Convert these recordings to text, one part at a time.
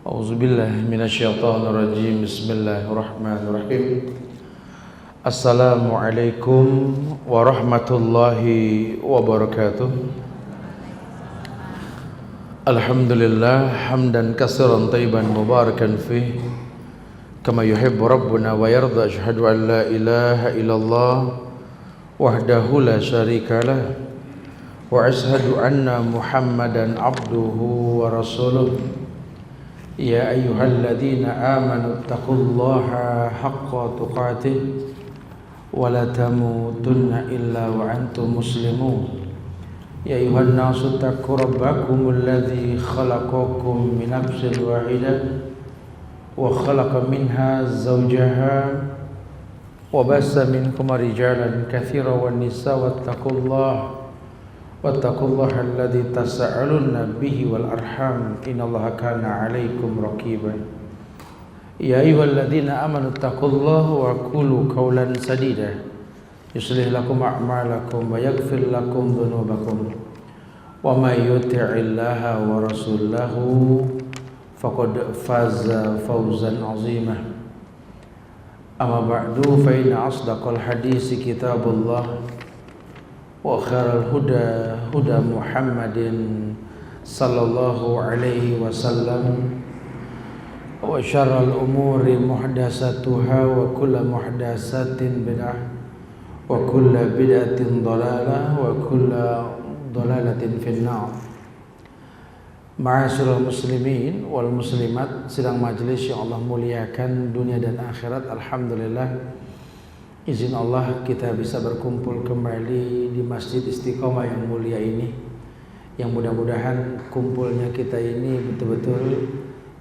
A'udzubillahi minasyaitonirrajim. Bismillahirrahmanirrahim. Assalamualaikum warahmatullahi wabarakatuh. Alhamdulillah hamdan katsiran thayyiban mubarakan fih kama yuhibbu rabbuna wa yarda. Asyhadu an la ilaha illallah wahdahu la syarika lah wa asyhadu anna Muhammadan abduhu wa rasuluh. Ya ayyuhalladzina amanu taqullaha haqqa tuqatih wa la tamutunna illa wa antum muslimun. Ya ayyuhan nasu taqu rabbakumul ladzi khalaqakum min nafsin wahidah wa khalaqa minha zawjaha wa bassa minkum rijalan katsiran wan nisaa wattaqullaha wattaqullaha alladzi tasaaluna bihi wal arham innallaha kana 'alaikum raqiba. Ya ayyuhalladzina amanu taqullaha wa qulu qawlan sadida yuslih lakum a'malakum wa yaghfir lakum dhunubakum wa may yuti'illaha wa rasulahu faqad faza fawzan 'azima. Amma ba'du fa inna asdaqal hadisi kitabullah wa khairal huda huda Muhammadin sallallahu alaihi wasallam wa syarral umuri muhdatsatuha wa kullu muhdatsatin bid'ah wa kullu bid'atin dhalalah wa kullu dhalalatin finnar. Ma'asyiral muslimin wal muslimat, sidang majelis yang Allah muliakan dunia dan akhirat. Alhamdulillah, izin Allah kita bisa berkumpul kembali di Masjid Istiqomah yang mulia ini, yang mudah-mudahan kumpulnya kita ini betul-betul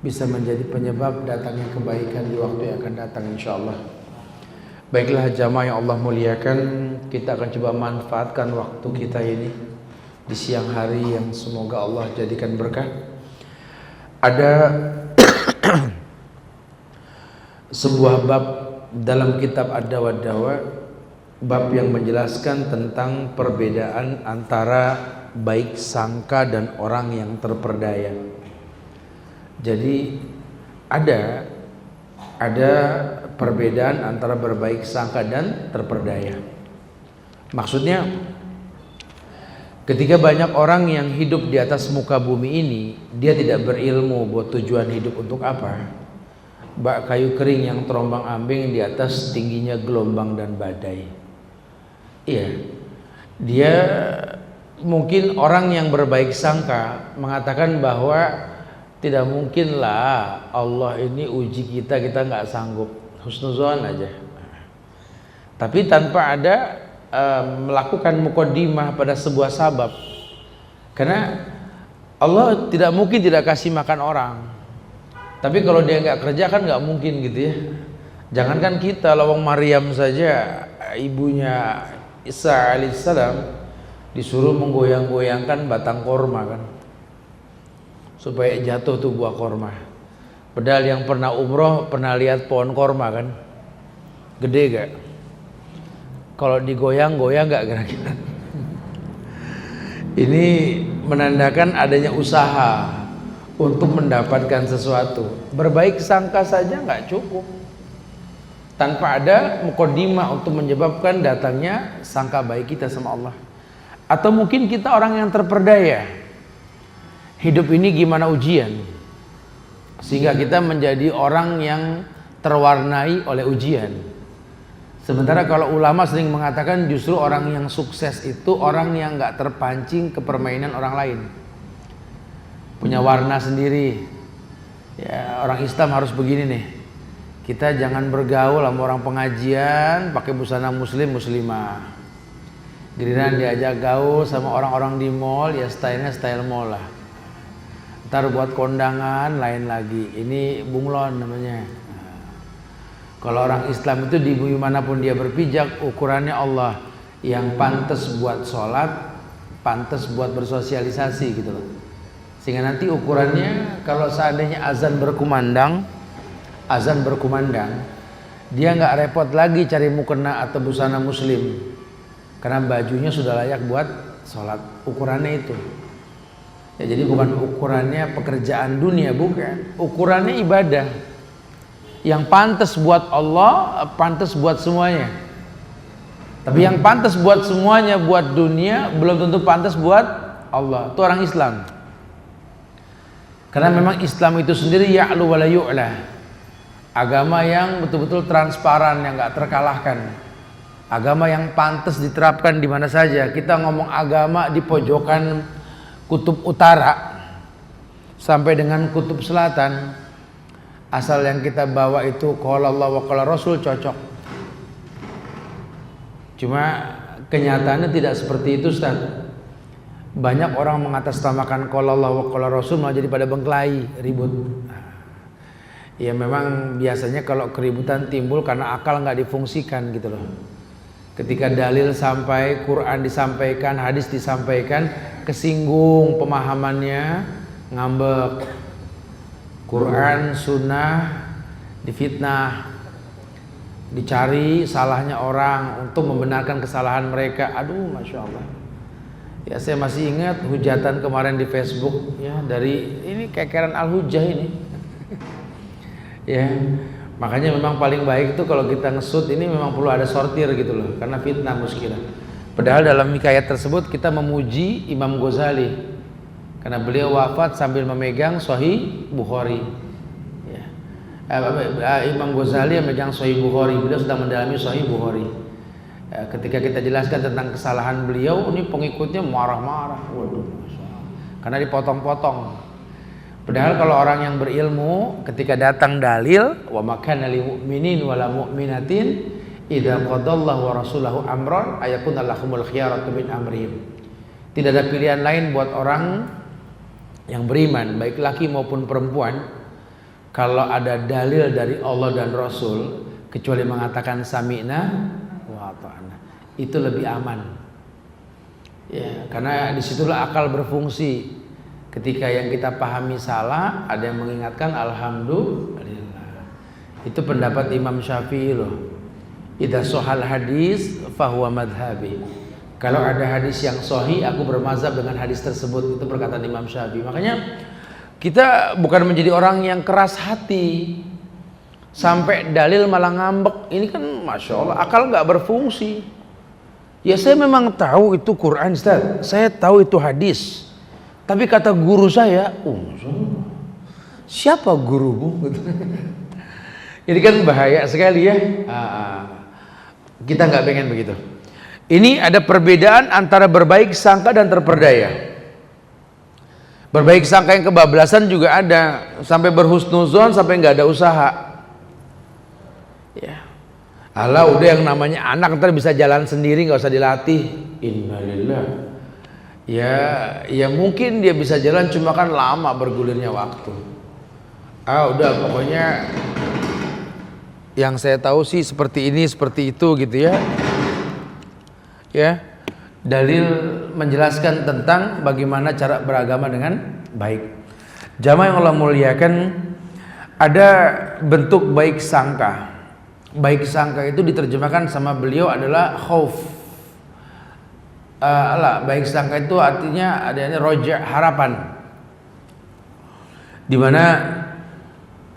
bisa menjadi penyebab datangnya kebaikan di waktu yang akan datang insyaallah. Baiklah jamaah yang Allah muliakan, kita akan coba manfaatkan waktu kita ini di siang hari yang semoga Allah jadikan berkah. Ada sebuah bab dalam kitab Ad-Dawa Dawa, bab yang menjelaskan tentang perbedaan antara baik sangka dan orang yang terperdaya. Jadi ada perbedaan antara berbaik sangka dan terperdaya. Maksudnya ketika banyak orang yang hidup di atas muka bumi ini, dia tidak berilmu buat tujuan hidup untuk apa. Bak kayu kering yang terombang ambing di atas tingginya gelombang dan badai. Iya, dia mungkin orang yang berbaik sangka mengatakan bahwa tidak mungkinlah Allah ini uji kita nggak sanggup, husnuzon aja. Tapi tanpa ada melakukan muqaddimah pada sebuah sabab, karena Allah tidak mungkin tidak kasih makan orang. Tapi kalau dia nggak kerja kan nggak mungkin gitu ya. Jangankan kita, lawang Maryam saja ibunya Isa alaihissalam disuruh menggoyang-goyangkan batang korma kan, supaya jatuh tuh buah korma. Padahal yang pernah umroh pernah lihat pohon korma kan, gede gak? Kalau digoyang-goyang gak kira-kira? Ini menandakan adanya usaha untuk mendapatkan sesuatu. Berbaik sangka saja nggak cukup tanpa ada muqaddimah untuk menyebabkan datangnya sangka baik kita sama Allah. Atau mungkin kita orang yang terperdaya, hidup ini gimana ujian, sehingga kita menjadi orang yang terwarnai oleh ujian. Sementara kalau ulama sering mengatakan justru orang yang sukses itu orang yang nggak terpancing ke permainan orang lain, punya warna sendiri. Ya, orang Islam harus begini nih. Kita jangan bergaul sama orang pengajian pakai busana muslim muslimah. Giliran diajak gaul sama orang-orang di mall, ya stylenya style mall lah. Ntar buat kondangan lain lagi. Ini bunglon namanya. Kalau orang Islam itu di bumi manapun dia berpijak, ukurannya Allah, yang pantas buat sholat, pantas buat bersosialisasi gitu loh. Sehingga nanti ukurannya kalau seandainya azan berkumandang, dia nggak repot lagi cari mukena atau busana muslim, karena bajunya sudah layak buat sholat. Ukurannya itu. Ya, jadi bukan ukurannya pekerjaan dunia, bukan. Ukurannya ibadah. Yang pantas buat Allah, pantas buat semuanya. Tapi yang pantas buat semuanya, buat dunia, belum tentu pantas buat Allah. Itu orang Islam. Karena memang Islam itu sendiri ya'lu wa la yu'la. Agama yang betul-betul transparan, yang gak terkalahkan. Agama yang pantas diterapkan di mana saja. Kita ngomong agama di pojokan kutub utara sampai dengan kutub selatan, asal yang kita bawa itu qala Allah wa qala Rasul, cocok. Cuma kenyataannya tidak seperti itu, Ustaz. Banyak orang mengatasnamakan qala Allah wa qala Rasul malah jadi pada bengkelai, ribut. Ya memang biasanya kalau keributan timbul karena akal nggak difungsikan gitu loh. Ketika dalil sampai, Quran disampaikan, hadis disampaikan, kesinggung pemahamannya, ngambek. Quran, sunnah difitnah, dicari salahnya orang untuk membenarkan kesalahan mereka. Aduh, Masya Allah. Ya saya masih ingat hujatan kemarin di Facebook ya, dari ini kekeran Al-Hujjah ini. Ya, makanya memang paling baik itu kalau kita ngesut ini memang perlu ada sortir gitu loh, karena fitnah muskilah. Padahal dalam hikayat tersebut kita memuji Imam Ghazali karena beliau wafat sambil memegang Sahih Bukhari. Ya. Imam Ghazali yang memegang Sahih Bukhari, beliau sedang mendalami Sahih Bukhari. Ketika kita jelaskan tentang kesalahan beliau, ini pengikutnya marah-marah, waduh, karena dipotong-potong. Padahal kalau orang yang berilmu ketika datang dalil wa makana lil mu'minin wala mu'minatin idza qadallahu wa rasulahu amran ayakuna lahumul khiyaratu min amrihim. Tidak ada pilihan lain buat orang yang beriman, baik laki maupun perempuan, kalau ada dalil dari Allah dan Rasul kecuali mengatakan sami'na wa ata'na. Itu lebih aman. Ya, karena disitulah akal berfungsi. Ketika yang kita pahami salah, ada yang mengingatkan alhamdulillah. Itu pendapat Imam Syafi'i loh. Idza shahal hadis fahuwa madhhabi. Kalau ada hadis yang sahih, aku bermazhab dengan hadis tersebut. Itu perkataan Imam Syafi'i. Makanya kita bukan menjadi orang yang keras hati sampai dalil malah ngambek. Ini kan Masya Allah, akal gak berfungsi. Ya saya memang tahu itu Quran, Ustaz. Saya tahu itu hadis. Tapi kata guru saya, siapa gurumu? Ini kan bahaya sekali ya. Kita nggak pengen begitu. Ini ada perbedaan antara berbaik sangka dan terperdaya. Berbaik sangka yang kebablasan juga ada, sampai berhusnuzon, sampai nggak ada usaha. Ya, Allah udah yang namanya anak ntar bisa jalan sendiri, nggak usah dilatih. Innalillah. Ya mungkin dia bisa jalan, cuma kan lama bergulirnya waktu. Udah pokoknya yang saya tahu sih seperti ini, seperti itu gitu ya. Ya, dalil menjelaskan tentang bagaimana cara beragama dengan baik. Jamaah yang Allah muliakan, ada bentuk baik sangka. Baik sangka itu diterjemahkan sama beliau adalah khauf. Baik sangka itu artinya adanya roja, harapan, dimana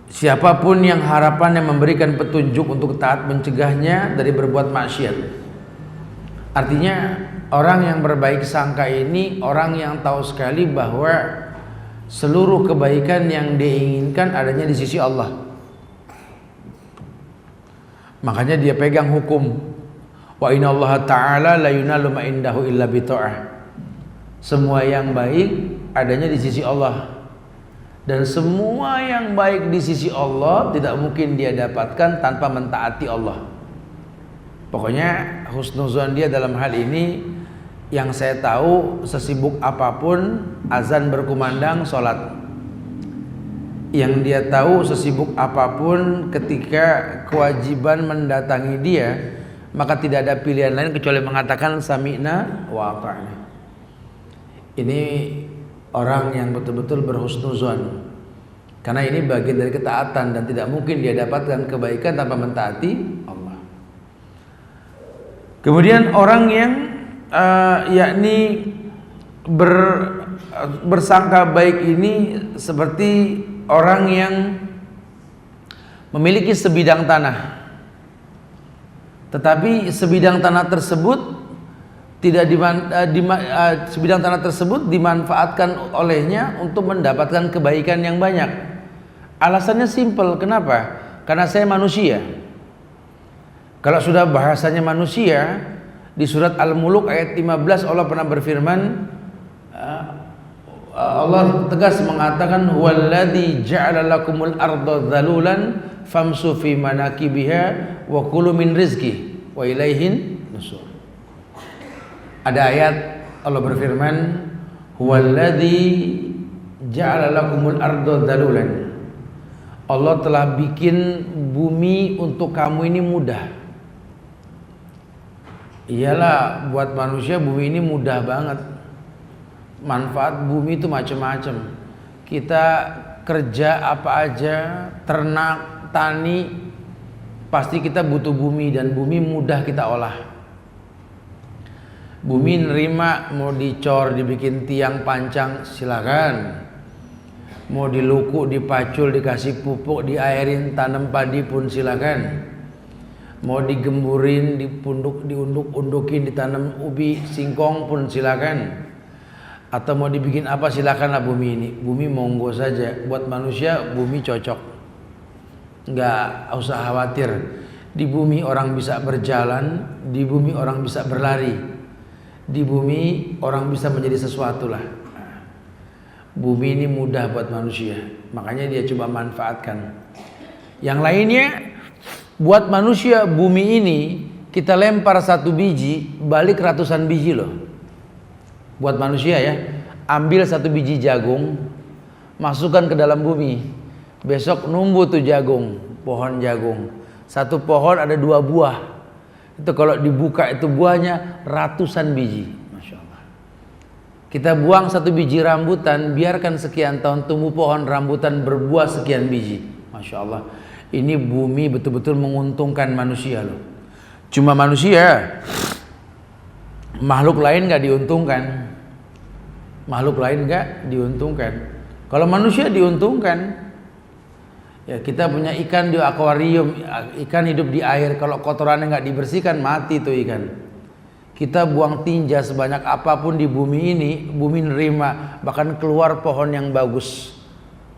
siapapun yang harapannya memberikan petunjuk untuk taat mencegahnya dari berbuat maksiat. Artinya orang yang berbaik sangka ini orang yang tahu sekali bahwa seluruh kebaikan yang diinginkan adanya di sisi Allah. Makanya dia pegang hukum. Wa inna Allah ta'ala la yunalu ma indahu illa bita'ah. Semua yang baik adanya di sisi Allah. Dan semua yang baik di sisi Allah tidak mungkin dia dapatkan tanpa mentaati Allah. Pokoknya husnuzon dia dalam hal ini, yang saya tahu sesibuk apapun azan berkumandang sholat. Yang dia tahu sesibuk apapun ketika kewajiban mendatangi dia, maka tidak ada pilihan lain kecuali mengatakan sami'na wa ata'na. Ini orang yang betul-betul berhusnuzon, karena ini bagian dari ketaatan dan tidak mungkin dia dapatkan kebaikan tanpa mentaati Allah. Kemudian orang yang yakni bersangka baik ini seperti orang yang memiliki sebidang tanah, tetapi sebidang tanah tersebut sebidang tanah tersebut dimanfaatkan olehnya untuk mendapatkan kebaikan yang banyak. Alasannya simpel, kenapa? Karena saya manusia. Kalau sudah bahasanya manusia, di surat Al-Muluk ayat 15 Allah pernah berfirman, Allah tegas mengatakan, "Huwallazi ja'ala lakumul arda dzalulan famsu fi manakibiha wa kulu min rizqi wa ilaihin nusur." Ada ayat Allah berfirman, "Huwallazi ja'ala lakumul arda dzalulan." Allah telah bikin bumi untuk kamu ini mudah. Iyalah, buat manusia bumi ini mudah banget. Manfaat bumi itu macam-macam. Kita kerja apa aja, ternak, tani, pasti kita butuh bumi, dan bumi mudah kita olah. Bumi nerima, mau dicor, dibikin tiang pancang, silakan. Mau dilukuk, dipacul, dikasih pupuk, diairin, tanam padi pun silakan. Mau digemburin, diunduk-undukin, ditanam ubi, singkong pun silakan. Atau mau dibikin apa silakanlah bumi ini. Bumi monggo saja. Buat manusia bumi cocok. Enggak usah khawatir. Di bumi orang bisa berjalan, di bumi orang bisa berlari, di bumi orang bisa menjadi sesuatu lah. Bumi ini mudah buat manusia, makanya dia coba manfaatkan. Yang lainnya, buat manusia bumi ini kita lempar satu biji, balik ratusan biji loh. Buat manusia ya, ambil satu biji jagung, masukkan ke dalam bumi, besok numbuh tuh jagung, pohon jagung. Satu pohon ada 2 buah. Itu kalau dibuka itu buahnya ratusan biji. Masya Allah. Kita buang satu biji rambutan, biarkan sekian tahun tumbuh pohon rambutan berbuah sekian biji. Masya Allah. Ini bumi betul-betul menguntungkan manusia loh. Cuma manusia, makhluk lain gak diuntungkan. Makhluk lain gak diuntungkan. Kalau manusia diuntungkan, ya kita punya ikan di akuarium, ikan hidup di air. Kalau kotorannya gak dibersihkan, mati tuh ikan. Kita buang tinja sebanyak apapun di bumi ini, bumi nerima, bahkan keluar pohon yang bagus,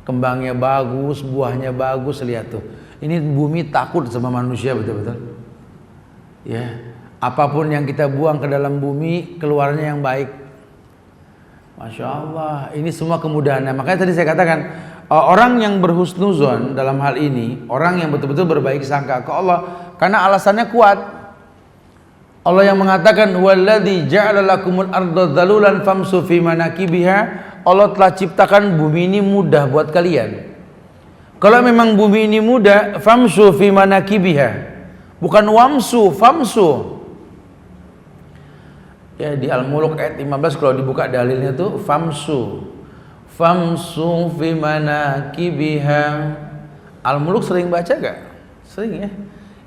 kembangnya bagus, buahnya bagus. Lihat tuh, ini bumi takut sama manusia betul-betul. Ya, apapun yang kita buang ke dalam bumi, keluarnya yang baik. Masya Allah, ini semua kemudahannya. Makanya tadi saya katakan, orang yang berhusnuzon dalam hal ini, orang yang betul-betul berbaik sangka ke Allah, karena alasannya kuat. Allah yang mengatakan, "Walladzi ja'ala lakumul arda dzalulan famsu fi manakibiha." Allah telah ciptakan bumi ini mudah buat kalian. Kalau memang bumi ini mudah, famsu fi manakibiha. Bukan wamsu, famsu. Ya, di Al-Muluk ayat 15 kalau dibuka dalilnya tuh famsu fi manakibiha. Al-Muluk sering baca gak? Sering ya.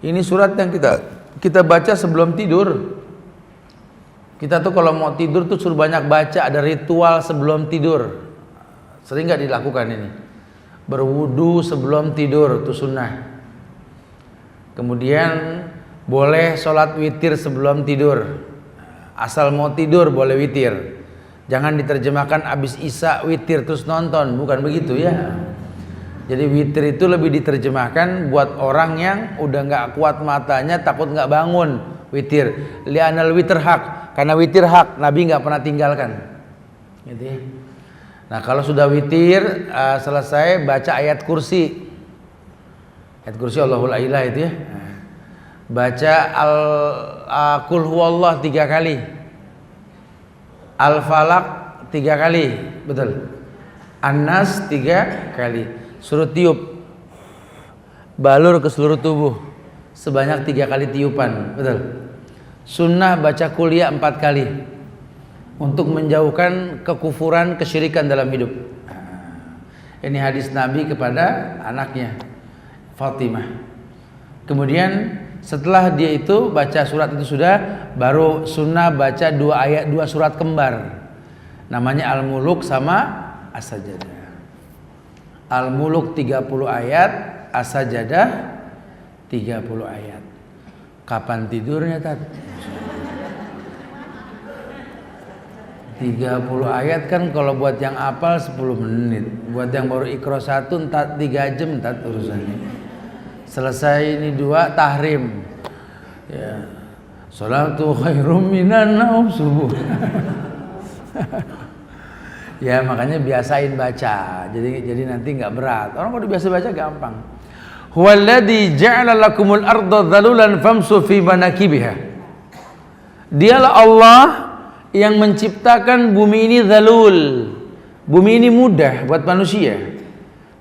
Ini surat yang kita baca sebelum tidur. Kita tuh kalau mau tidur tuh suruh banyak baca, ada ritual sebelum tidur. Sering gak dilakukan ini? Berwudu sebelum tidur itu sunnah. Kemudian boleh sholat witir sebelum tidur. Asal mau tidur boleh witir. Jangan diterjemahkan abis isya witir terus nonton, bukan begitu ya. Jadi witir itu lebih diterjemahkan buat orang yang udah nggak kuat matanya, takut nggak bangun. Witir, li'anal witir hak, karena witir hak, Nabi nggak pernah tinggalkan. Gitu ya. Nah kalau sudah witir selesai, baca ayat kursi. Ayat kursi Allahul A'la itu ya. Baca Qul huwallah 3 kali, Al-Falaq 3 kali, betul. An-Nas 3 kali. Suruh tiup, balur ke seluruh tubuh sebanyak 3 kali tiupan, betul. Sunnah baca kuliah 4 kali untuk menjauhkan kekufuran, kesyirikan dalam hidup. Ini hadis Nabi kepada anaknya Fatimah. Kemudian setelah dia itu baca surat itu sudah, baru sunnah baca 2 surat kembar. Namanya Al-Muluk sama As-Sajadah. Al-Muluk 30 ayat, As-Sajadah 30 ayat. Kapan tidurnya, Tat? 30 ayat kan kalau buat yang hafal 10 menit. Buat yang baru Iqra 1 entar 3 jam entar urusannya. Selesai ini 2 tahrim. Ya. Sholatu khairum minan naum subuh. Ya makanya biasain baca. Jadi nanti enggak berat. Orang kalau biasa baca gampang. Huwallazi ja'ala lakumul arda dhalulan famsu fi manakibiha. Dialah Allah yang menciptakan bumi ini dzalul. Bumi ini mudah buat manusia.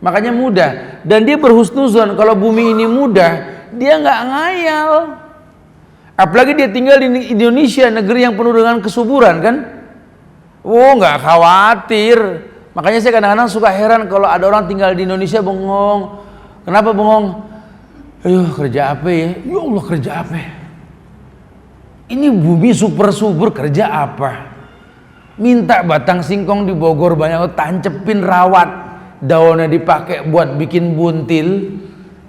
Makanya mudah. Dan dia berhusnuzon kalau bumi ini mudah, dia nggak ngayal. Apalagi dia tinggal di Indonesia, negeri yang penuh dengan kesuburan kan. Oh nggak khawatir. Makanya saya kadang-kadang suka heran kalau ada orang tinggal di Indonesia bengong. Kenapa bengong? Ayo kerja apa ya? Ya Allah kerja apa ya? Ini bumi super subur kerja apa? Minta batang singkong di Bogor banyak, tancepin rawat, daunnya dipakai buat bikin buntil,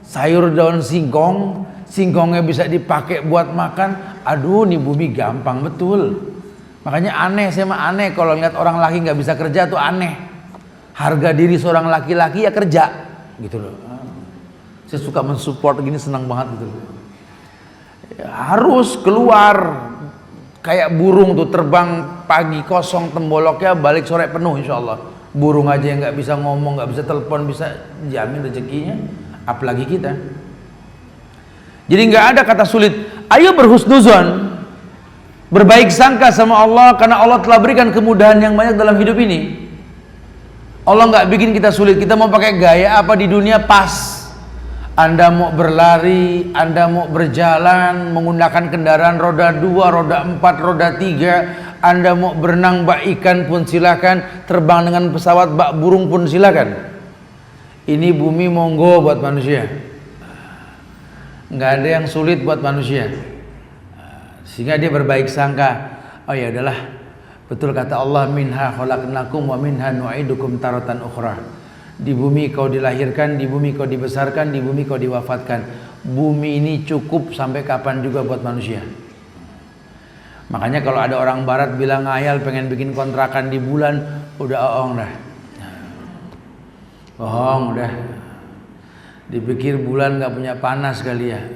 sayur daun singkong, singkongnya bisa dipakai buat makan. Aduh, nih bumi gampang betul. Makanya aneh, saya mah aneh kalau lihat orang laki nggak bisa kerja tuh aneh. Harga diri seorang laki-laki ya kerja, gitu loh. Saya suka mensupport gini, senang banget gitu loh. Harus keluar kayak burung tuh, terbang pagi kosong temboloknya, balik sore penuh insya Allah. Burung aja yang nggak bisa ngomong, nggak bisa telepon, bisa jamin rezekinya, apalagi kita. Jadi nggak ada kata sulit. Ayo berhusnuzon, berbaik sangka sama Allah, karena Allah telah berikan kemudahan yang banyak dalam hidup ini. Allah nggak bikin kita sulit. Kita mau pakai gaya apa di dunia pas. Anda mau berlari, Anda mau berjalan, menggunakan kendaraan roda 2, roda 4, roda 3, Anda mau berenang bak ikan pun silakan, terbang dengan pesawat bak burung pun silakan. Ini bumi monggo buat manusia. Nggak ada yang sulit buat manusia. Sehingga dia berbaik sangka, oh ya adalah betul kata Allah, minha khalaqnakum wa minha nu'idukum taratan ukhra. Di bumi kau dilahirkan, di bumi kau dibesarkan, di bumi kau diwafatkan. Bumi ini cukup sampai kapan juga buat manusia. Makanya kalau ada orang barat bilang ngayal pengen bikin kontrakan di bulan, udah oong dah. Bohong udah. Dipikir bulan gak punya panas kali ya.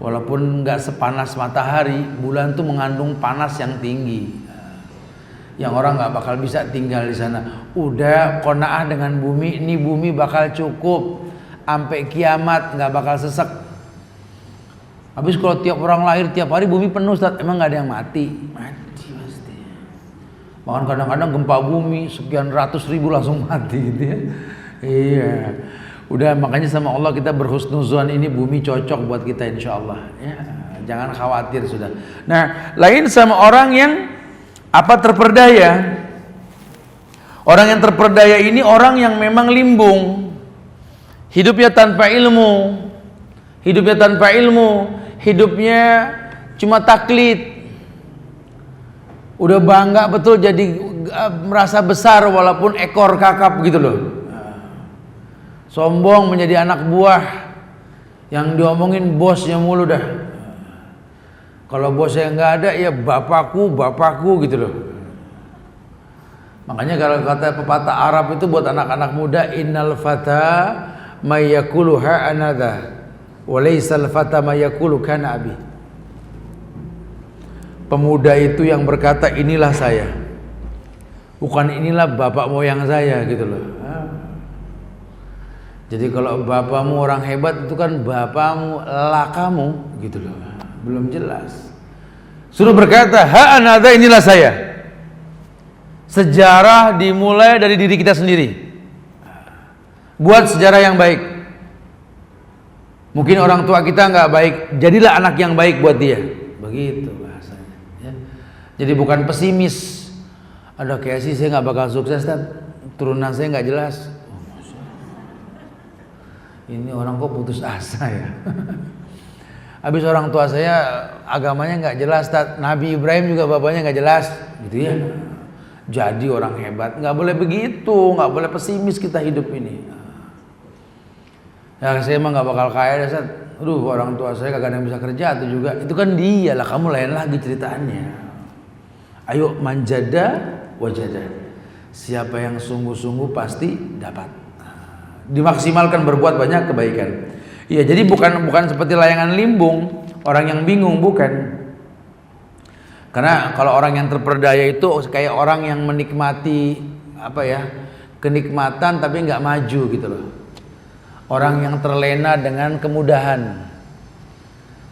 Walaupun gak sepanas matahari, bulan tuh mengandung panas yang tinggi. Yang orang nggak bakal bisa tinggal di sana. Udah qanaah dengan bumi, ini bumi bakal cukup sampai kiamat, nggak bakal sesek. Habis kalau tiap orang lahir tiap hari bumi penuh, Ustaz, emang nggak ada yang mati? Mati pasti. Bahkan kadang-kadang gempa bumi sekian ratus ribu langsung mati gitu ya. Iya. Udah makanya sama Allah kita berhusnuzon, ini bumi cocok buat kita insya Allah. Ya, jangan khawatir sudah. Nah, lain sama orang yang apa terperdaya. Orang yang terperdaya ini orang yang memang limbung, hidupnya tanpa ilmu, hidupnya cuma taklid. Udah bangga betul jadi merasa besar walaupun ekor kakap gitu loh. Sombong menjadi anak buah yang diomongin bosnya mulu dah. Kalau bosnya nggak ada ya bapakku gitu loh. Makanya kalau kata pepatah Arab itu buat anak-anak muda, innal fata may yaqulu ha anadha wa laysal fata may yaqulu kana abi. Pemuda itu yang berkata inilah saya, bukan inilah bapak moyang saya gitu loh. Jadi kalau bapakmu orang hebat itu kan bapakmu lakamu gitu loh. Belum jelas. Suruh berkata, ha anada inilah saya. Sejarah dimulai dari diri kita sendiri. Buat sejarah yang baik. Mungkin orang tua kita nggak baik, jadilah anak yang baik buat dia. Begitu bahasanya. Ya. Jadi bukan pesimis. Ada kayak sih saya nggak bakal sukses, turunan saya nggak jelas. Ini orang kok putus asa ya. Habis orang tua saya agamanya nggak jelas, Nabi Ibrahim juga bapaknya nggak jelas, gitu ya. jadi orang hebat. Nggak boleh begitu, nggak boleh pesimis kita hidup ini. Ya saya emang nggak bakal kaya, Ustaz. Aduh, orang tua saya kagak ada yang bisa kerja atau juga. Itu kan dia lah, kamu lain lagi ceritaannya. Ayo manjada wajada. Siapa yang sungguh-sungguh pasti dapat. Dimaksimalkan berbuat banyak kebaikan. Iya, jadi bukan seperti layangan limbung, orang yang bingung, bukan. Karena kalau orang yang terperdaya itu kayak orang yang menikmati kenikmatan tapi nggak maju gitu loh. Orang yang terlena dengan kemudahan.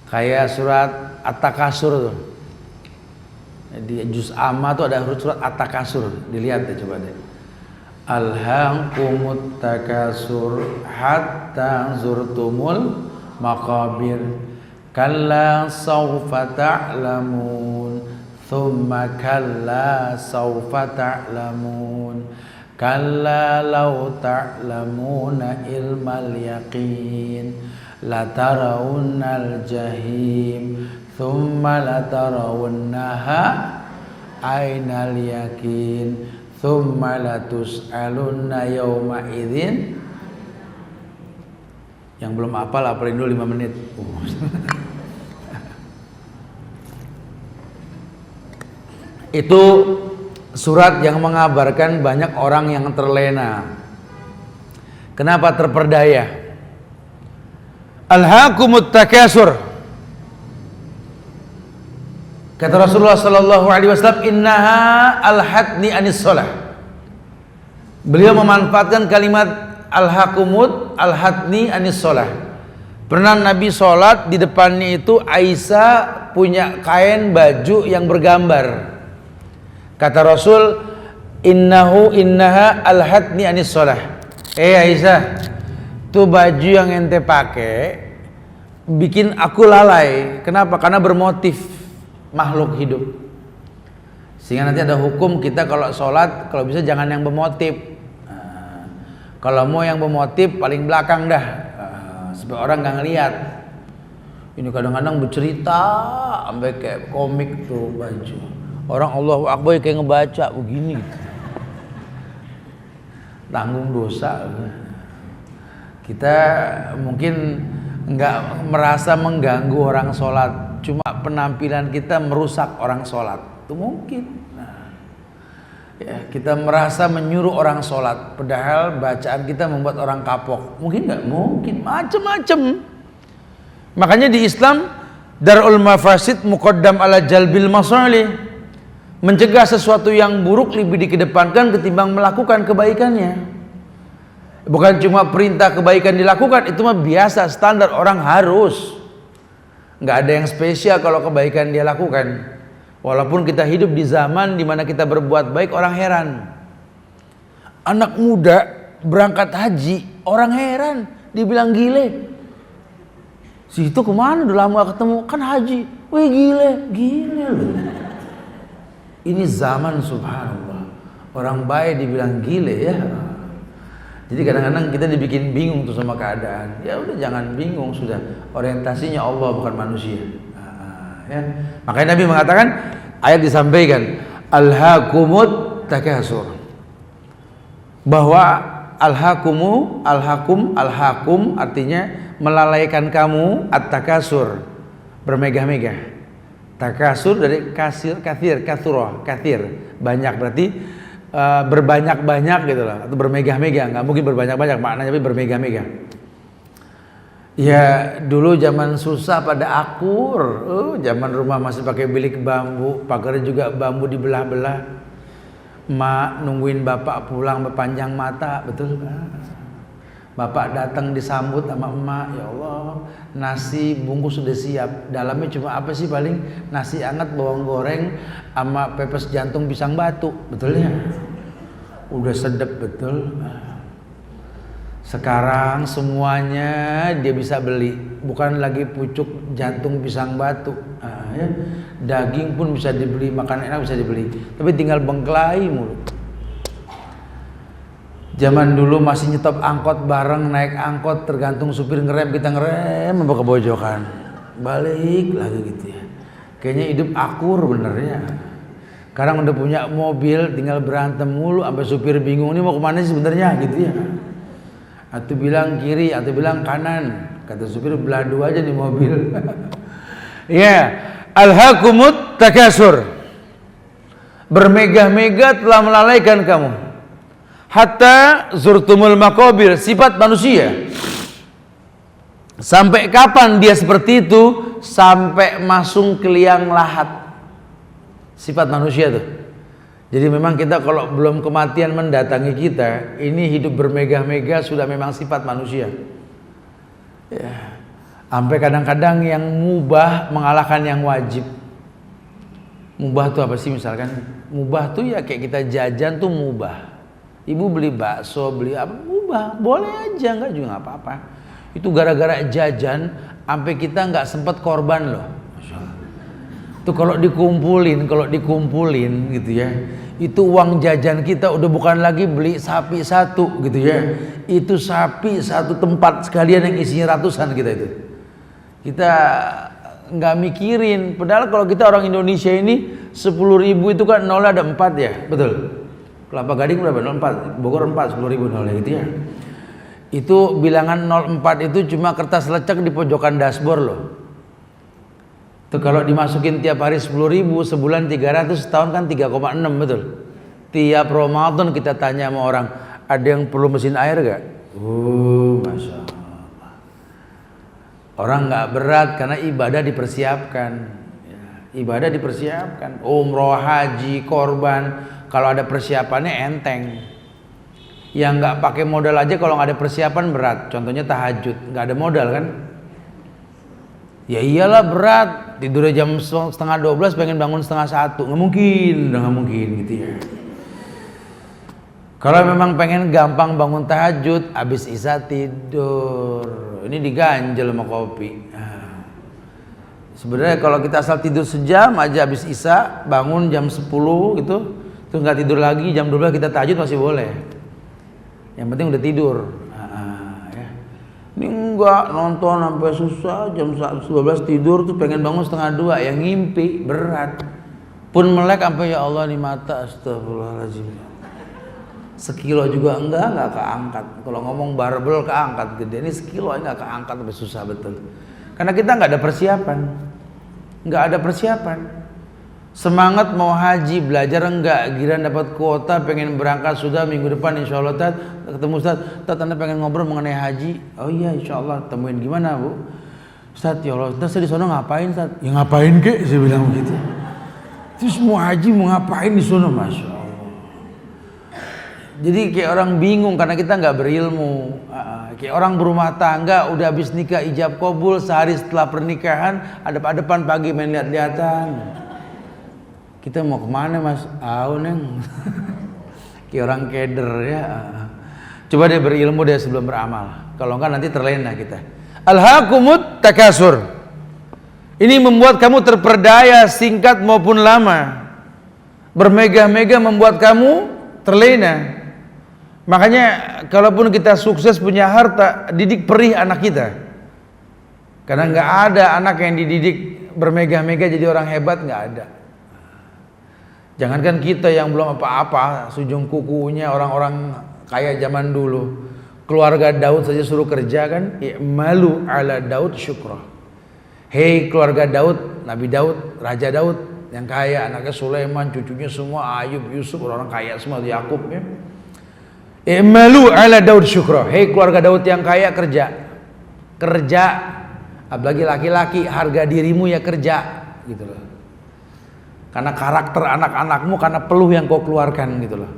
Kayak surat At-Takasur tuh. Di juz amma tuh ada surat At-Takasur. Dilihat deh, coba deh. Alhaakumut takasur hatta zurtumul maqabir. Kalla sawfa ta'lamun. Thumma kalla sawfa ta'lamun. Kalla law ta'lamuna ilmal yaqin la tarawunnal jahim thumma la tarawunnaha ainal yaqin thumma la tus'alunna yawma idzin. Yang belum hafal hafalin dulu 5 menit. Itu surat yang mengabarkan banyak orang yang terlena. Kenapa terperdaya? Alhaakumut takasur. Kata Rasulullah sallallahu alaihi wasallam, innaha alhatni anis shalah. Beliau memanfaatkan kalimat alhaakumut alhatni anis shalah. Pernah Nabi sholat, di depannya itu Aisyah punya kain baju yang bergambar. Kata Rasul, innaha alhatni anis shalah. Aisyah, tuh baju yang ente pakai bikin aku lalai. Kenapa? Karena bermotif makhluk hidup. Sehingga nanti ada hukum kita kalau sholat, kalau bisa jangan yang bermotif. Kalau mau yang bermotif paling belakang dah, supaya orang nggak ngelihat. Ini kadang-kadang bercerita sampai kayak komik tuh baju. Orang Allahu Akbar kayak ngebaca begini gitu. Tanggung dosa. Kita mungkin nggak merasa mengganggu orang sholat, cuma penampilan kita merusak orang sholat. Itu mungkin. Ya, kita merasa menyuruh orang sholat, padahal bacaan kita membuat orang kapok. Mungkin nggak? Mungkin. Macem-macem. Makanya di Islam darul mafasid muqaddam ala jalbil masalih. Mencegah sesuatu yang buruk lebih dikedepankan ketimbang melakukan kebaikannya. Bukan cuma perintah kebaikan dilakukan, itu mah biasa, standar, orang harus. Nggak ada yang spesial kalau kebaikan dia lakukan. Walaupun kita hidup di zaman dimana kita berbuat baik, orang heran. Anak muda berangkat haji, orang heran, dibilang gile. Si itu kemana? Udah lama gak ketemu, kan haji. Wih gile loh. Ini zaman subhanallah. Orang baik dibilang gile ya. Jadi kadang-kadang kita dibikin bingung tuh sama keadaan. Ya udah jangan bingung, sudah. Orientasinya Allah bukan manusia. Ya. Makanya Nabi mengatakan, ayat disampaikan, alhaakumut takasur. Bahwa alhaakum artinya melalaikan kamu, at-takasur, bermegah-megah. Takasur dari kathir, banyak, berarti berbanyak-banyak gitu lah, atau bermegah-megah. Nggak mungkin berbanyak-banyak maknanya, tapi bermegah-megah. Ya dulu zaman susah pada akur, zaman rumah masih pakai bilik bambu, pagarnya juga bambu dibelah-belah. Mak nungguin bapak pulang berpanjang mata, betul. Bapak datang disambut sama emak, ya Allah, nasi bungkus sudah siap. Dalamnya cuma apa sih, paling nasi hangat, bawang goreng, sama pepes jantung pisang batu, betulnya. Udah sedep betul. Sekarang semuanya dia bisa beli, bukan lagi pucuk jantung pisang batu. Ya. Daging pun bisa dibeli, makanan enak bisa dibeli, tapi tinggal bengkelai mulu. Zaman dulu masih nyetop angkot bareng, naik angkot tergantung supir ngerem, kita ngerem apa kebojokan, balik lagi gitu ya. Kayaknya hidup akur bener ya. Sekarang udah punya mobil, tinggal berantem mulu, sampai supir bingung ini mau kemana sih sebenarnya gitu ya. Atau bilang kiri, atau bilang kanan. Kata supir beladu aja di mobil. Ya, alhaakumut takasur. Bermegah-megah telah melalaikan kamu. Hatta zurtumul maqabir, sifat manusia. Sampai kapan dia seperti itu? Sampai masuk ke liang lahat. Sifat manusia tuh. Jadi memang kita kalau belum kematian mendatangi kita, ini hidup bermegah-megah sudah memang sifat manusia. Ya. Sampai kadang-kadang yang mubah mengalahkan yang wajib. Mubah tuh apa sih misalkan? Mubah tuh ya kayak kita jajan tuh mubah. Ibu beli bakso, beli apa? Mubah, boleh aja, enggak juga nggak apa-apa. Itu gara-gara jajan, sampai kita nggak sempat korban loh. Itu kalau dikumpulin gitu ya, itu uang jajan kita udah bukan lagi beli sapi satu gitu ya, itu sapi satu tempat sekalian yang isinya ratusan kita itu. Kita nggak mikirin, padahal kalau kita orang Indonesia ini 10.000 itu kan nolnya ada 4 ya, betul? Kelapa Gading berapa? 04, Bogor 4, 10.000 nolnya gitu ya. Itu bilangan 04 itu cuma kertas lecek di pojokan dashboard loh. Tuh kalau dimasukin tiap hari 10.000, sebulan 300, setahun kan 3,6, betul? Tiap Ramadan kita tanya sama orang, ada yang perlu mesin air gak? Masya Allah. Orang gak berat karena ibadah dipersiapkan. Ya, ibadah dipersiapkan. Umroh, haji, korban, kalau ada persiapannya enteng. Yang gak pakai modal aja kalau gak ada persiapan berat. Contohnya tahajud, gak ada modal kan? Ya iyalah berat, tidurnya jam 11:30 pengen bangun 11:30, nggak mungkin, udah nggak mungkin gitu ya. Kalau memang pengen gampang bangun tahajud, habis isya tidur, ini diganjel sama kopi. Nah, sebenarnya kalau kita asal tidur sejam aja habis isya, bangun jam 10 gitu, terus nggak tidur lagi jam 12 kita tahajud masih boleh. Yang penting udah tidur. Ini enggak, nonton sampai susah, jam 12 tidur tuh pengen bangun 1:30, yang ngimpi berat. Pun melek sampai ya Allah nih mata, astagfirullahaladzim. Sekilo juga enggak keangkat. Kalau ngomong barbel keangkat gede, ini sekilo enggak keangkat, sampai susah betul. Karena kita enggak ada persiapan. Enggak ada persiapan. Semangat mau haji, belajar enggak, giliran dapat kuota pengen berangkat sudah minggu depan insyaallah Tat, ketemu Ustaz, Tat Anda pengen ngobrol mengenai haji. Oh iya insyaallah, temuin gimana Bu? Ustaz ya Allah, Ustaz di sono ngapain Ustaz? Ya ngapain kek, saya bilang begitu. Terus mau haji mau ngapain di sono, Masya Allah. Jadi kayak orang bingung karena kita nggak berilmu. Kayak orang berumah tangga udah habis nikah ijab kabul, sehari setelah pernikahan adep-adepan pagi main lihat-lihatan. Kita mau kemana Mas? Neng. Kayak orang keder ya. Coba dia berilmu dia sebelum beramal. Kalau enggak nanti terlena kita. Alhaakumut takasur. Ini membuat kamu terperdaya singkat maupun lama. Bermegah-megah membuat kamu terlena. Makanya kalaupun kita sukses punya harta, didik perih anak kita. Karena enggak ada anak yang dididik bermegah-megah jadi orang hebat, enggak ada. Jangankan kita yang belum apa-apa, sujung kukunya orang-orang kaya zaman dulu. Keluarga Daud saja suruh kerja kan, malu ala Daud syukra. Hei keluarga Daud, Nabi Daud, Raja Daud yang kaya, anaknya Sulaiman, cucunya semua Ayub, Yusuf, orang kaya semua, Yakub ya. Malu ala Daud syukra. Hei keluarga Daud yang kaya kerja. Kerja. Apalagi laki-laki, harga dirimu ya kerja gitu loh. Karena karakter anak-anakmu karena peluh yang kau keluarkan gitu loh.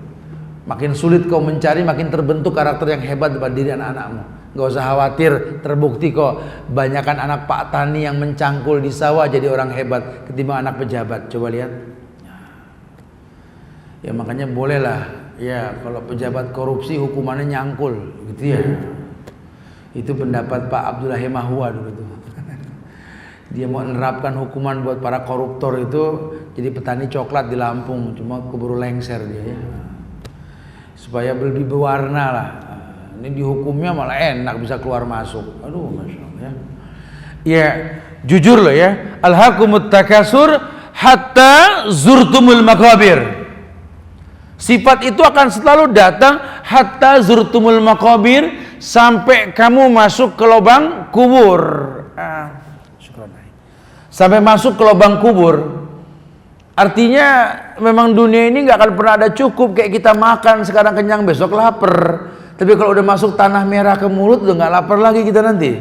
Makin sulit kau mencari, makin terbentuk karakter yang hebat pada diri anak-anakmu. Gak usah khawatir, terbukti kok banyakan anak Pak Tani yang mencangkul di sawah jadi orang hebat ketimbang anak pejabat. Coba lihat. Ya makanya bolehlah ya kalau pejabat korupsi hukumannya nyangkul gitu ya. Itu pendapat Pak Abdullah Hemahua dulu tuh. Dia mau menerapkan hukuman buat para koruptor itu jadi petani coklat di Lampung, cuma keburu lengser dia ya. Supaya lebih berwarna lah. Ini dihukumnya malah enak bisa keluar masuk. Aduh Masya Allah ya. Ya jujur loh ya. Alhaakumut takasur hatta zurtumul maqabir. Sifat itu akan selalu datang hatta zurtumul maqabir, sampai kamu masuk ke lubang kubur. Sampai masuk ke lubang kubur. Artinya memang dunia ini nggak akan pernah ada cukup. Kayak kita makan sekarang kenyang, besok lapar. Tapi kalau udah masuk tanah merah ke mulut udah nggak lapar lagi kita nanti.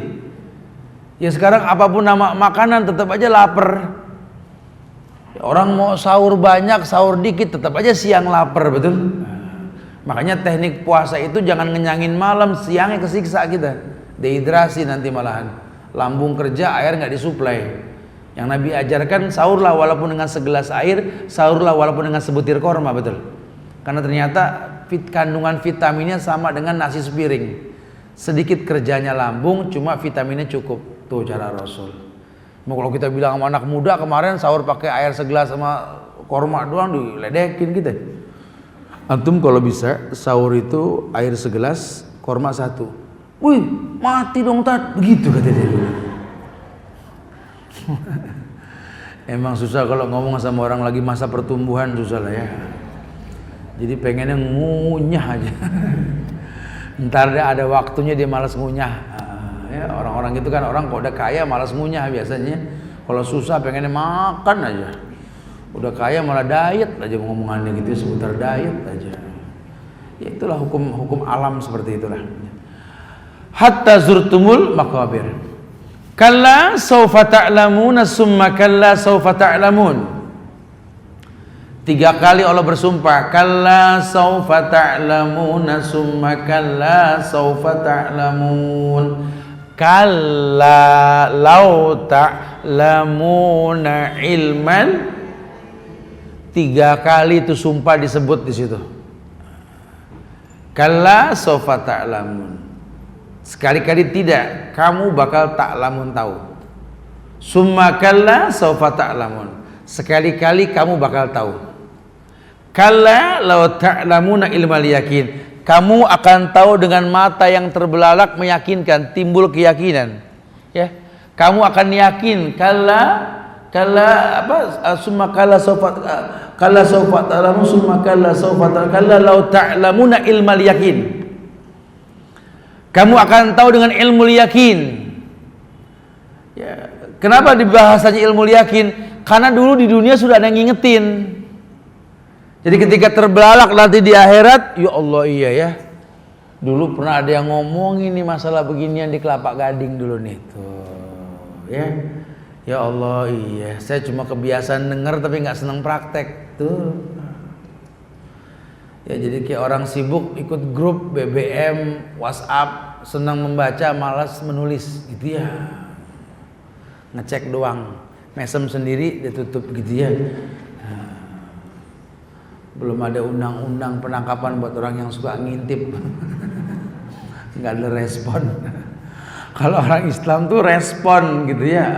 Ya sekarang apapun nama makanan tetap aja lapar. Orang mau sahur banyak, sahur dikit, tetap aja siang lapar, betul? Makanya teknik puasa itu jangan ngenyangin malam, siangnya kesiksa kita, dehidrasi nanti malahan, lambung kerja, air nggak disuplai. Yang Nabi ajarkan, sahurlah walaupun dengan segelas air, sahurlah walaupun dengan sebutir korma, betul? Karena ternyata kandungan vitaminnya sama dengan nasi sepiring. Sedikit kerjanya lambung, cuma vitaminnya cukup. Tuh cara Rasul. Mau kalau kita bilang sama anak muda kemarin sahur pakai air segelas sama korma doang, diledekin kita. Antum kalau bisa sahur itu air segelas, korma satu. Wih, mati dong Tat. Begitu kata dia dulu. Emang susah kalau ngomong sama orang lagi masa pertumbuhan, susah lah ya. Jadi pengennya ngunyah aja. Ntar ada waktunya dia malas ngunyah. Ya, orang-orang gitu kan, orang kok udah kaya malas ngunyah biasanya. Kalau susah pengennya makan aja. Udah kaya malah diet aja ngomongannya gitu, seputar diet aja. Ya itulah hukum alam seperti itulah. Hatta zurtumul maqabir. Kalla sawfa ta'lamuna summa kalla sawfa ta'lamun. 3 kali Allah bersumpah, kalla sawfa ta'lamuna summa kalla sawfa ta'lamun. Kalla lau ta'lamuna ilman. 3 kali itu sumpah disebut di situ. Kalla sawfa ta'lamun. Sekali-kali tidak, kamu bakal ta'lamun tahu. Summa kalla sawfa ta'lamun. Sekali-kali kamu bakal tahu. Kalla lau ta'lamuna ilmal yakin. Kamu akan tahu dengan mata yang terbelalak, meyakinkan, timbul keyakinan. Ya, kamu akan yakin. Kalla apa? Summa kalla sawfa ta'lamun summa kalla sawfa ta'lamun. Kalla lau ta'lamuna ilmal yakin. Kamu akan tahu dengan ilmu yakin. Ya, kenapa dibahasanya ilmu yakin? Karena dulu di dunia sudah ada yang ngingetin. Jadi ketika terbelalak nanti di akhirat, ya Allah iya ya. Dulu pernah ada yang ngomong ini masalah beginian di Kelapa Gading dulu nih tuh. Ya. Ya Allah iya, saya cuma kebiasaan denger tapi nggak seneng praktek tuh. Ya jadi kayak orang sibuk ikut grup BBM, WhatsApp, senang membaca, malas menulis gitu ya. Ngecek doang, mesem sendiri dia tutup gitu ya. Belum ada undang-undang penangkapan buat orang yang suka ngintip. Nggak ada respon. Kalau orang Islam tuh respon gitu ya.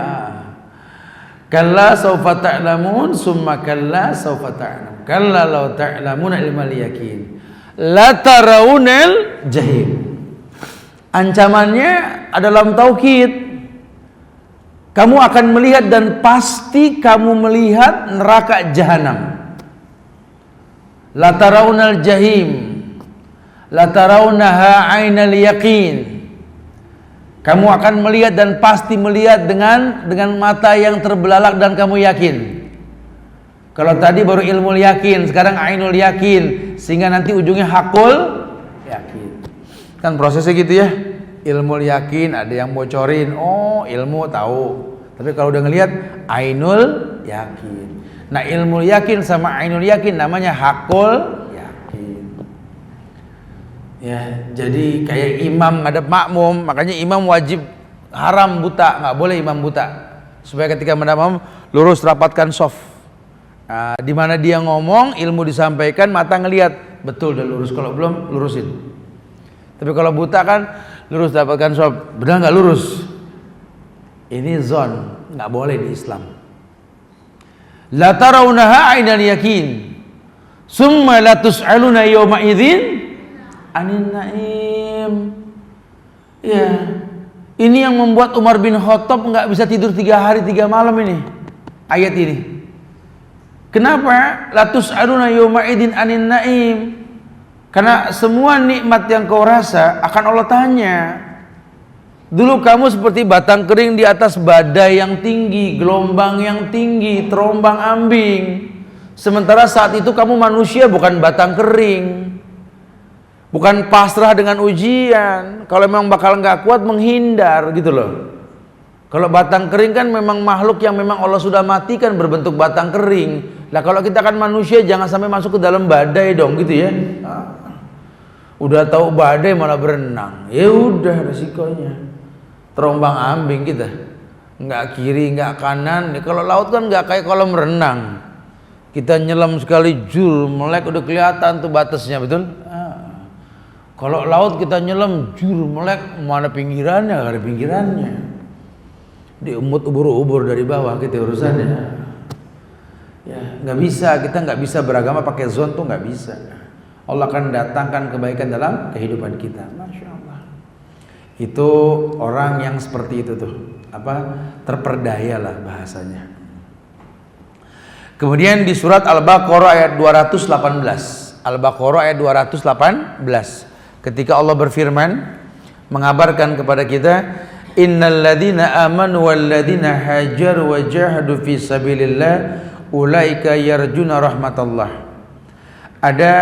Kalla sawfa ta'lamun summa kalla sawfa ta'lamun. Kalla law ta'lamuna ilmal yakin la tarawunal jahim. Ancamannya adalah taukid. Kamu akan melihat dan pasti kamu melihat neraka jahanam. La tarawnal jahim la tarawnaha ainal yaqin. Kamu akan melihat dan pasti melihat dengan mata yang terbelalak dan kamu yakin. Kalau tadi baru ilmu yakin, sekarang ainul yakin, sehingga nanti ujungnya hakul yakin. Kan prosesnya gitu ya. Ilmu yakin ada yang bocorin, oh ilmu tahu. Tapi kalau udah ngelihat ainul yakin. Nah ilmu yakin sama ainul yakin namanya hakul yakin. Ya, jadi kayak imam ngadep makmum, makanya imam wajib haram buta, nggak boleh imam buta. Supaya ketika mendapat lurus rapatkan soft. Nah, di mana dia ngomong, ilmu disampaikan, mata ngelihat betul udah lurus. Kalau belum lurusin. Tapi kalau buta kan lurus dapatkan soft, benar nggak lurus? Ini zon, nggak boleh di Islam. La tarawunaha ainal yakin summa la tus'aluna yawma idzin anin na'im. Ya, ini yang membuat Umar bin Khattab nggak bisa tidur 3 hari 3 malam ini. Ayat ini. Kenapa? La tus'aluna yawma idin anin naim. Karena semua nikmat yang kau rasa akan Allah tanya. Dulu kamu seperti batang kering di atas badai yang tinggi, gelombang yang tinggi, terombang ambing. Sementara saat itu kamu manusia, bukan batang kering, bukan pasrah dengan ujian. Kalau memang bakal nggak kuat, menghindar gitu loh. Kalau batang kering kan memang makhluk yang memang Allah sudah matikan berbentuk batang kering. Lah kalau kita kan manusia, jangan sampai masuk ke dalam badai dong gitu ya. Udah tahu badai malah berenang, ya udah resikonya terombang ambing kita, nggak kiri nggak kanan. Kalau laut kan nggak kayak kolam renang, kita nyelam sekali jul melek udah kelihatan tuh batasnya, betul. Kalau laut kita nyelam jul melek, mana pinggirannya? Gak ada pinggirannya, diumut ubur-ubur dari bawah gitu urusannya. Ya nggak bisa, kita nggak bisa beragama pakai zon tuh nggak bisa. Allah akan datangkan kebaikan dalam kehidupan kita. Masya Allah. Itu orang yang seperti itu tuh, terperdaya lah bahasanya. Kemudian di surat Al-Baqarah ayat 218. Al-Baqarah ayat 218. Ketika Allah berfirman mengabarkan kepada kita, innal ladzina amanu wal ladzina hajaru wa jahadu fi sabilillah ulaika yarjuna rahmatallah. Ada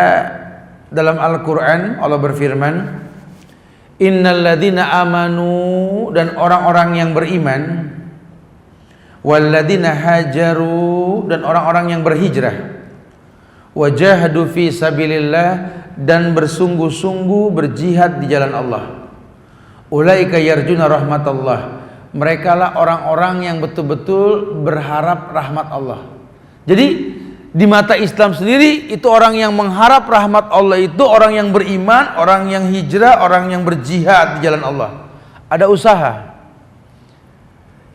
dalam Al-Quran Allah berfirman, innal ladzina amanu, dan orang-orang yang beriman, wal ladzina hajaru, dan orang-orang yang berhijrah, wajahadu fi sabilillah, dan bersungguh-sungguh berjihad di jalan Allah, ulaika yarjuna rahmatallah, mereka lah orang-orang yang betul-betul berharap rahmat Allah. Jadi di mata Islam sendiri itu orang yang mengharap rahmat Allah itu orang yang beriman, orang yang hijrah, orang yang berjihad di jalan Allah. Ada usaha.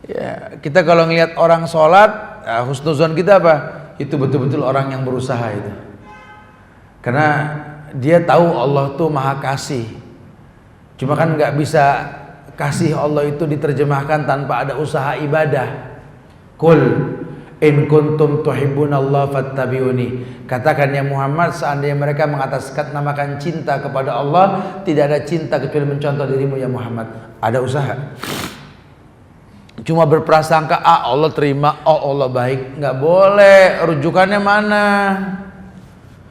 Ya, kita kalau ngelihat orang sholat, husnuzon kita apa? Itu betul-betul orang yang berusaha itu. Karena dia tahu Allah tuh maha kasih. Cuma kan nggak bisa kasih Allah itu diterjemahkan tanpa ada usaha ibadah. Qul in kuntum tuhibbunallaha fattabi'uni. Katakan ya Muhammad, seandainya mereka mengatasnamakan cinta kepada Allah, tidak ada cinta kecuali mencontoh dirimu ya Muhammad. Ada usaha. Cuma berprasangka Allah terima, Allah baik, nggak boleh. Rujukannya mana?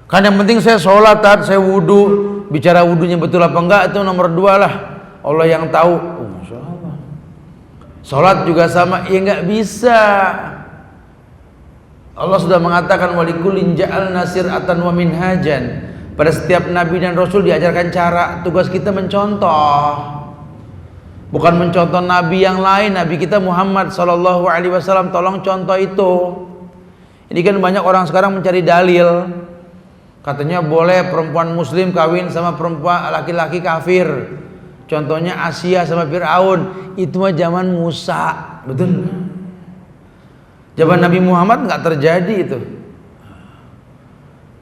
Kan yang penting saya sholat, saya wudu. Bicara wudunya betul apa enggak itu nomor 2 lah. Allah yang tahu. Masya Allah. Sholat juga sama, ya nggak bisa. Allah sudah mengatakan walikullin ja'alna sir'atan wa minhajan. Pada setiap nabi dan rasul diajarkan cara, tugas kita mencontoh. Bukan mencontoh nabi yang lain, nabi kita Muhammad sallallahu alaihi wasallam, tolong contoh itu. Ini kan banyak orang sekarang mencari dalil. Katanya boleh perempuan muslim kawin sama perempuan laki-laki kafir. Contohnya Asia sama Fir'aun. Itu mah zaman Musa, betul? Zaman Nabi Muhammad nggak terjadi itu,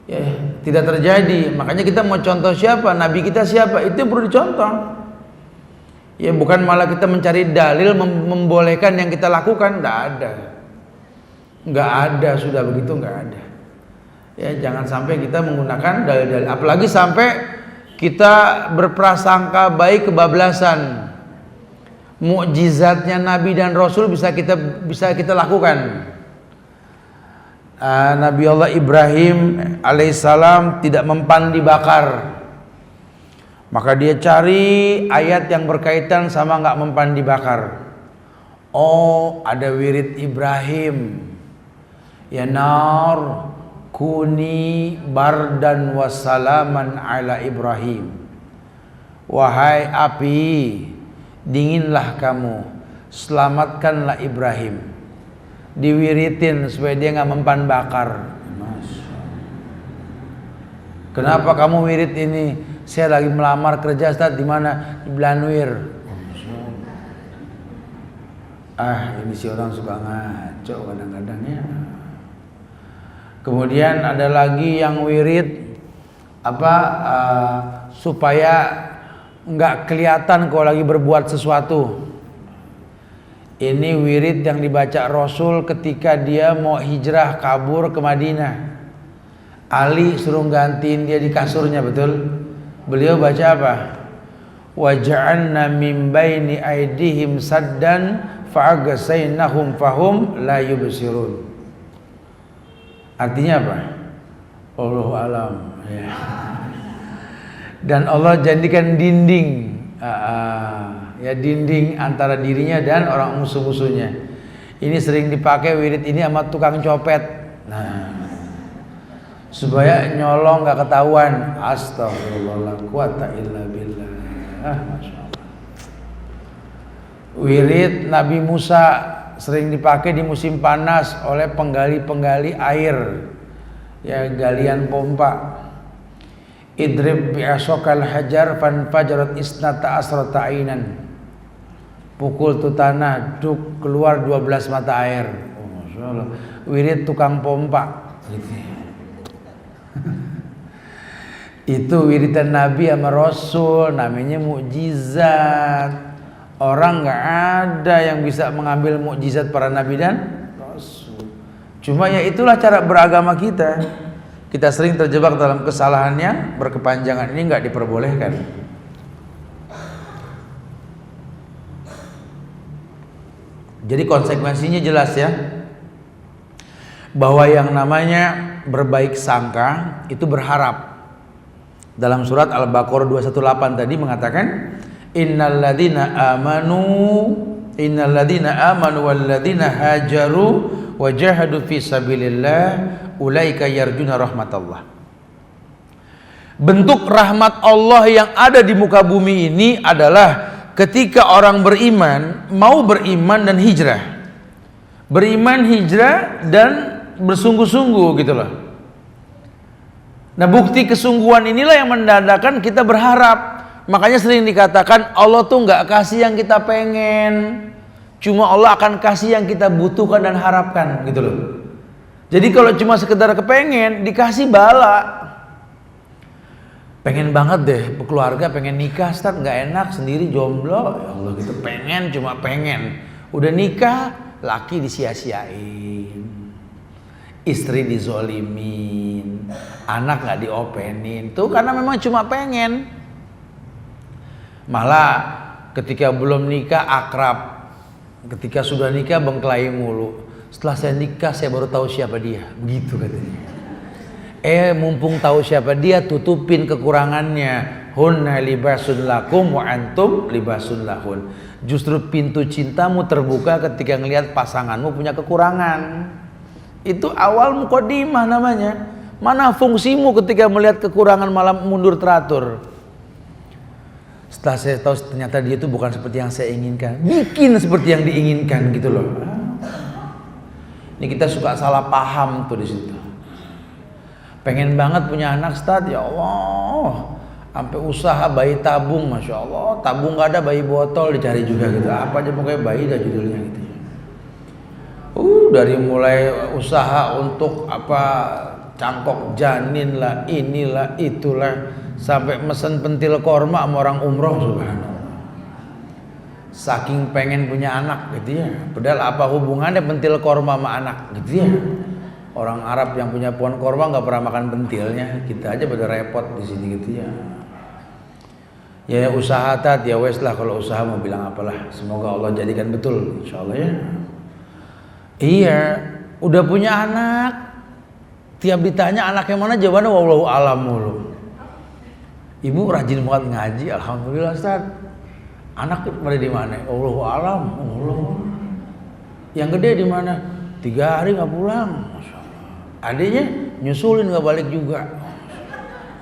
ya, tidak terjadi. Makanya kita mau contoh siapa, Nabi kita siapa, itu yang perlu dicontoh. Ya bukan malah kita mencari dalil membolehkan yang kita lakukan, nggak ada, sudah begitu nggak ada. Ya jangan sampai kita menggunakan dalil-dalil, apalagi sampai kita berprasangka baik kebablasan. Mukjizatnya Nabi dan Rasul bisa kita lakukan. Nabi Allah Ibrahim alaihissalam tidak mempan dibakar, maka dia cari ayat yang berkaitan sama nggak mempan dibakar. Oh, ada wirid Ibrahim, ya nar kuni bardan wassalaman ala Ibrahim. Wahai api, dinginlah kamu, selamatkanlah Ibrahim. Diwiritin supaya dia nggak mempan bakar. Kenapa kamu wirid ini? Saya lagi melamar kerja, Ustaz. Di mana? Di Blanwir. Ini si orang suka ngaco kadang-kadang ya. Kemudian ada lagi yang wirid supaya nggak kelihatan kalau lagi berbuat sesuatu. Ini wirid yang dibaca Rasul ketika dia mau hijrah kabur ke Madinah. Ali suruh gantiin dia di kasurnya, betul? Beliau baca apa? Waja'alna min baini aidihim saddan fa'agasainahum fahum la yubsirun. Artinya apa? Allahu alam, ya. Dan Allah jadikan dinding, ya, dinding antara dirinya dan orang musuh-musuhnya. Ini sering dipakai wirid ini sama tukang copet. Nah, supaya nyolong gak ketahuan. Astagfirullah, la quwata illa billah. Masya Allah. Wirid Nabi Musa sering dipakai di musim panas oleh penggali-penggali air, ya, galian pompa. Idrib bi'asokal hajar fanfajarat isnata asrata ainan. Pukul tuh tanah, duk, keluar 12 mata air. Oh, Masya Allah. Wirid tukang pompa. Itu wiridan Nabi sama Rasul, namanya mukjizat. Orang nggak ada yang bisa mengambil mukjizat para Nabi dan Rasul. Cuma ya itulah cara beragama kita. Kita sering terjebak dalam kesalahan yang berkepanjangan, ini nggak diperbolehkan. Jadi konsekuensinya jelas ya, bahwa yang namanya berbaik sangka itu berharap. Dalam surat Al-Baqarah 218 tadi mengatakan innalladzina amanu walladzina hajaru wajahadu fi sabilillah ulaika yarjuna rahmatallah. Bentuk rahmat Allah yang ada di muka bumi ini adalah ketika orang beriman mau beriman dan hijrah. Beriman, hijrah dan bersungguh-sungguh gitu loh. Nah, bukti kesungguhan inilah yang menandakan kita berharap. Makanya sering dikatakan Allah tuh nggak kasih yang kita pengen, cuma Allah akan kasih yang kita butuhkan dan harapkan, gitu loh. Jadi kalau cuma sekedar kepengen, dikasih bala. Pengen banget deh keluarga, pengen nikah, Ustaz, nggak enak sendiri jomblo, ya Allah gitu. Pengen, cuma pengen. Udah nikah, laki disia-siain, istri dizolimin, anak nggak diopenin, tuh karena memang cuma pengen. Malah ketika belum nikah akrab, ketika sudah nikah bengkelai mulu. Setelah saya nikah saya baru tahu siapa dia, begitu katanya. Mumpung tahu siapa dia, tutupin kekurangannya. Hunna libasun lakum wa antum libasun lahun. Justru pintu cintamu terbuka ketika ngelihat pasanganmu punya kekurangan. Itu awal muqaddimah namanya. Mana fungsimu ketika melihat kekurangan malah mundur teratur? Setelah saya tahu ternyata dia itu bukan seperti yang saya inginkan, bikin seperti yang diinginkan gitu loh. Ini kita suka salah paham tuh di situ. Pengen banget punya anak, Ustaz, ya Allah, sampai usaha bayi tabung, Masya Allah, tabung nggak ada, bayi botol dicari juga gitu. Apa aja pokoknya bayi dah judulnya gitu. Dari mulai usaha untuk apa, cangkok janin lah, inilah, itulah, sampai mesen pentil korma sama orang umroh, subhanallah. Saking pengen punya anak gitu ya. Padahal apa hubungannya pentil korma sama anak gitu ya. Orang Arab yang punya pohon korma nggak pernah makan pentilnya. Kita aja pada repot di sini gitu ya. Ya usaha tat ya wes lah, kalau usaha mau bilang apalah. Semoga Allah jadikan betul, insya Allah ya. Iya, udah punya anak, tiap ditanya anaknya mana, jawabannya wallahu alam mulu. Ibu rajin banget ngaji, alhamdulillah Ustaz. Anak pada di mana? Wallahu alam. Allah. Yang gede di mana? 3 hari nggak pulang. Masya Allah. Adiknya nyusulin nggak balik juga.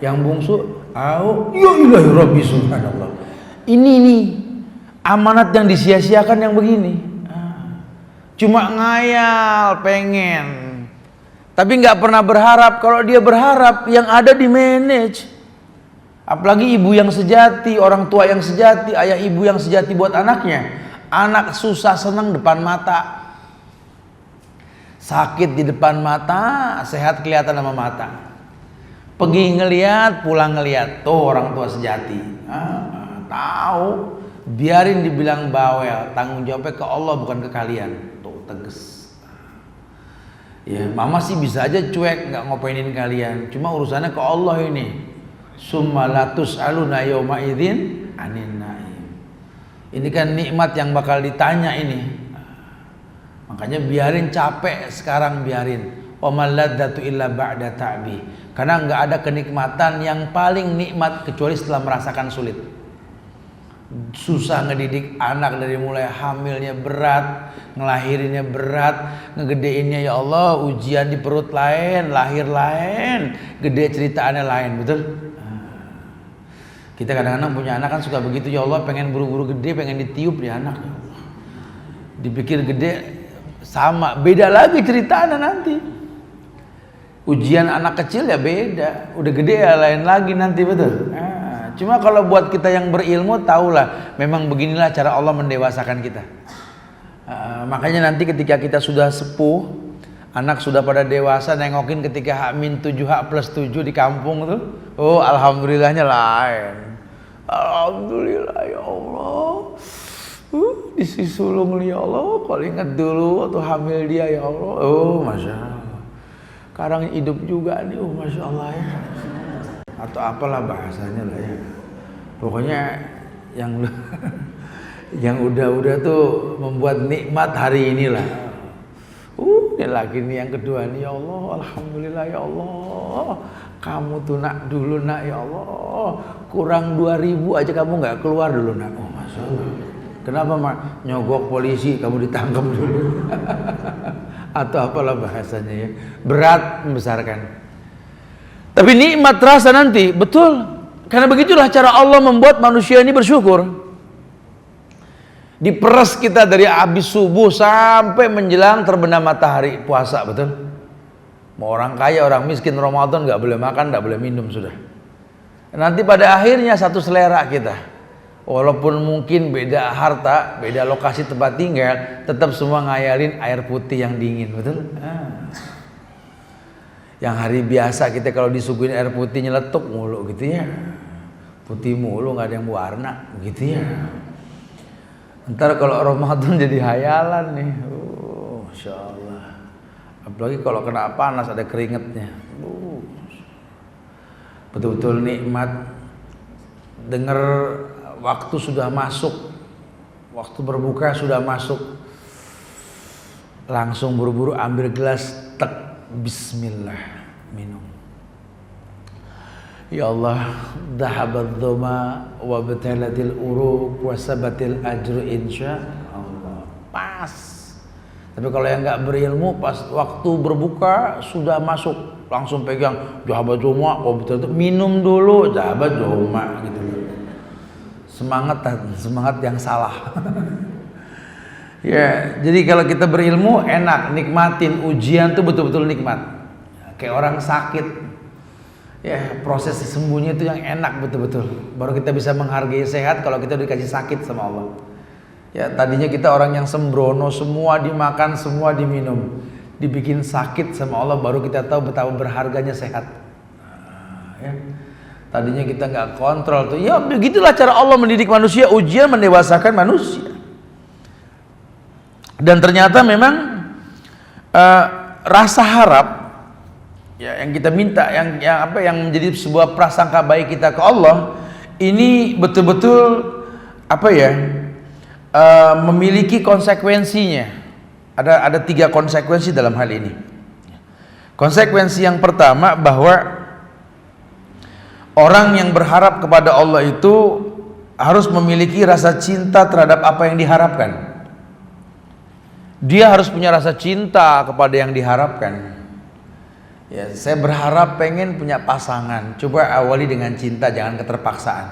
Yang bungsu, ya ilahi rabbi subhanallah. Ini nih amanat yang disia-siakan yang begini. Cuma ngayal, pengen, tapi nggak pernah berharap. Kalau dia berharap, yang ada di manage. Apalagi ibu yang sejati, orang tua yang sejati, ayah ibu yang sejati buat anaknya. Anak susah senang depan mata, sakit di depan mata, sehat kelihatan sama mata. Pergi ngeliat, pulang ngeliat, tuh orang tua sejati. Tahu biarin dibilang bawel, tanggung jawabnya ke Allah bukan ke kalian. Tuh tegas. Ya, mama sih bisa aja cuek nggak ngopainin kalian, cuma urusannya ke Allah ini. Summa latus aluna yawma idzin anin naim. Ini kan nikmat yang bakal ditanya ini. Makanya biarin capek sekarang, biarin. Wa mal ladzatu illa ba'da ta'bi. Karena nggak ada kenikmatan yang paling nikmat kecuali setelah merasakan sulit. Susah ngedidik anak dari mulai hamilnya berat, ngelahirinnya berat, ngegedeinnya ya Allah, ujian di perut lain, lahir lain, gede ceritaannya lain, betul? Kita kadang-kadang punya anak kan suka begitu, ya Allah pengen buru-buru gede, pengen ditiup di anak. Dipikir gede sama, beda lagi ceritaannya nanti. Ujian anak kecil ya beda, udah gede ya lain lagi nanti, betul? Cuma kalau buat kita yang berilmu, tahulah memang beginilah cara Allah mendewasakan kita. Makanya nanti ketika kita sudah sepuh, anak sudah pada dewasa, nengokin ketika H-7, H+7 di kampung tuh, oh alhamdulillahnya lain. Alhamdulillah ya Allah. Isi sulung ya Allah, kalau ingat dulu waktu hamil dia ya Allah. Oh masya Allah. Sekarang hidup juga nih, oh masya Allah ya. Atau apalah bahasanya lah ya. Pokoknya yang udah tuh membuat nikmat hari inilah. Ini lagi nih yang kedua nih, ya Allah, alhamdulillah ya Allah. Kamu tuh nak dulu nak ya Allah. Kurang 2.000 aja kamu nggak keluar dulu nak. Oh masya Allah. Kenapa mak? Nyogok polisi, kamu ditangkap dulu. Atau apalah bahasanya ya. Berat membesarkan. Tapi nikmat terasa nanti, betul. Karena begitulah cara Allah membuat manusia ini bersyukur. Diperas kita dari habis subuh sampai menjelang terbenam matahari, puasa, betul. Mau orang kaya, orang miskin, Ramadan nggak boleh makan, nggak boleh minum sudah. Nanti pada akhirnya satu selera kita. Walaupun mungkin beda harta, beda lokasi tempat tinggal, tetap semua ngayalin air putih yang dingin, betul. Yang hari biasa kita kalau disuguhin air putih nyeletuk mulu gitu ya, putih mulu nggak ada yang warna gitu ya. Ntar kalau Ramadan jadi hayalan nih, Masya Allah. Apalagi kalau kena panas ada keringetnya, betul-betul nikmat. Dengar waktu sudah masuk, waktu berbuka sudah masuk, langsung buru-buru ambil gelas, tek. Bismillah, minum. Ya Allah, dhahabat dhoma wa batalatil uruq wa sabatil ajru insya Allah. Pas. Tapi kalau yang nggak berilmu, pas waktu berbuka sudah masuk, langsung pegang dhahabat dhoma wa batalatil, minum dulu dhahabat dhoma gitu. Semangat yang salah. Ya, jadi kalau kita berilmu enak, nikmatin ujian tuh betul-betul nikmat. Kayak orang sakit, ya proses sembuhnya itu yang enak betul-betul. Baru kita bisa menghargai sehat kalau kita udah dikasih sakit sama Allah. Ya tadinya kita orang yang sembrono, semua dimakan, semua diminum, dibikin sakit sama Allah, baru kita tahu betapa berharganya sehat. Ya. Tadinya kita nggak kontrol tuh. Ya begitulah cara Allah mendidik manusia, ujian mendewasakan manusia. Dan ternyata memang rasa harap ya yang kita minta, yang menjadi sebuah prasangka baik kita ke Allah ini betul-betul memiliki konsekuensinya. Ada 3 konsekuensi dalam hal ini. Konsekuensi yang pertama bahwa orang yang berharap kepada Allah itu harus memiliki rasa cinta terhadap apa yang diharapkan. Dia harus punya rasa cinta kepada yang diharapkan. Ya, saya berharap pengen punya pasangan. Coba awali dengan cinta, jangan keterpaksaan.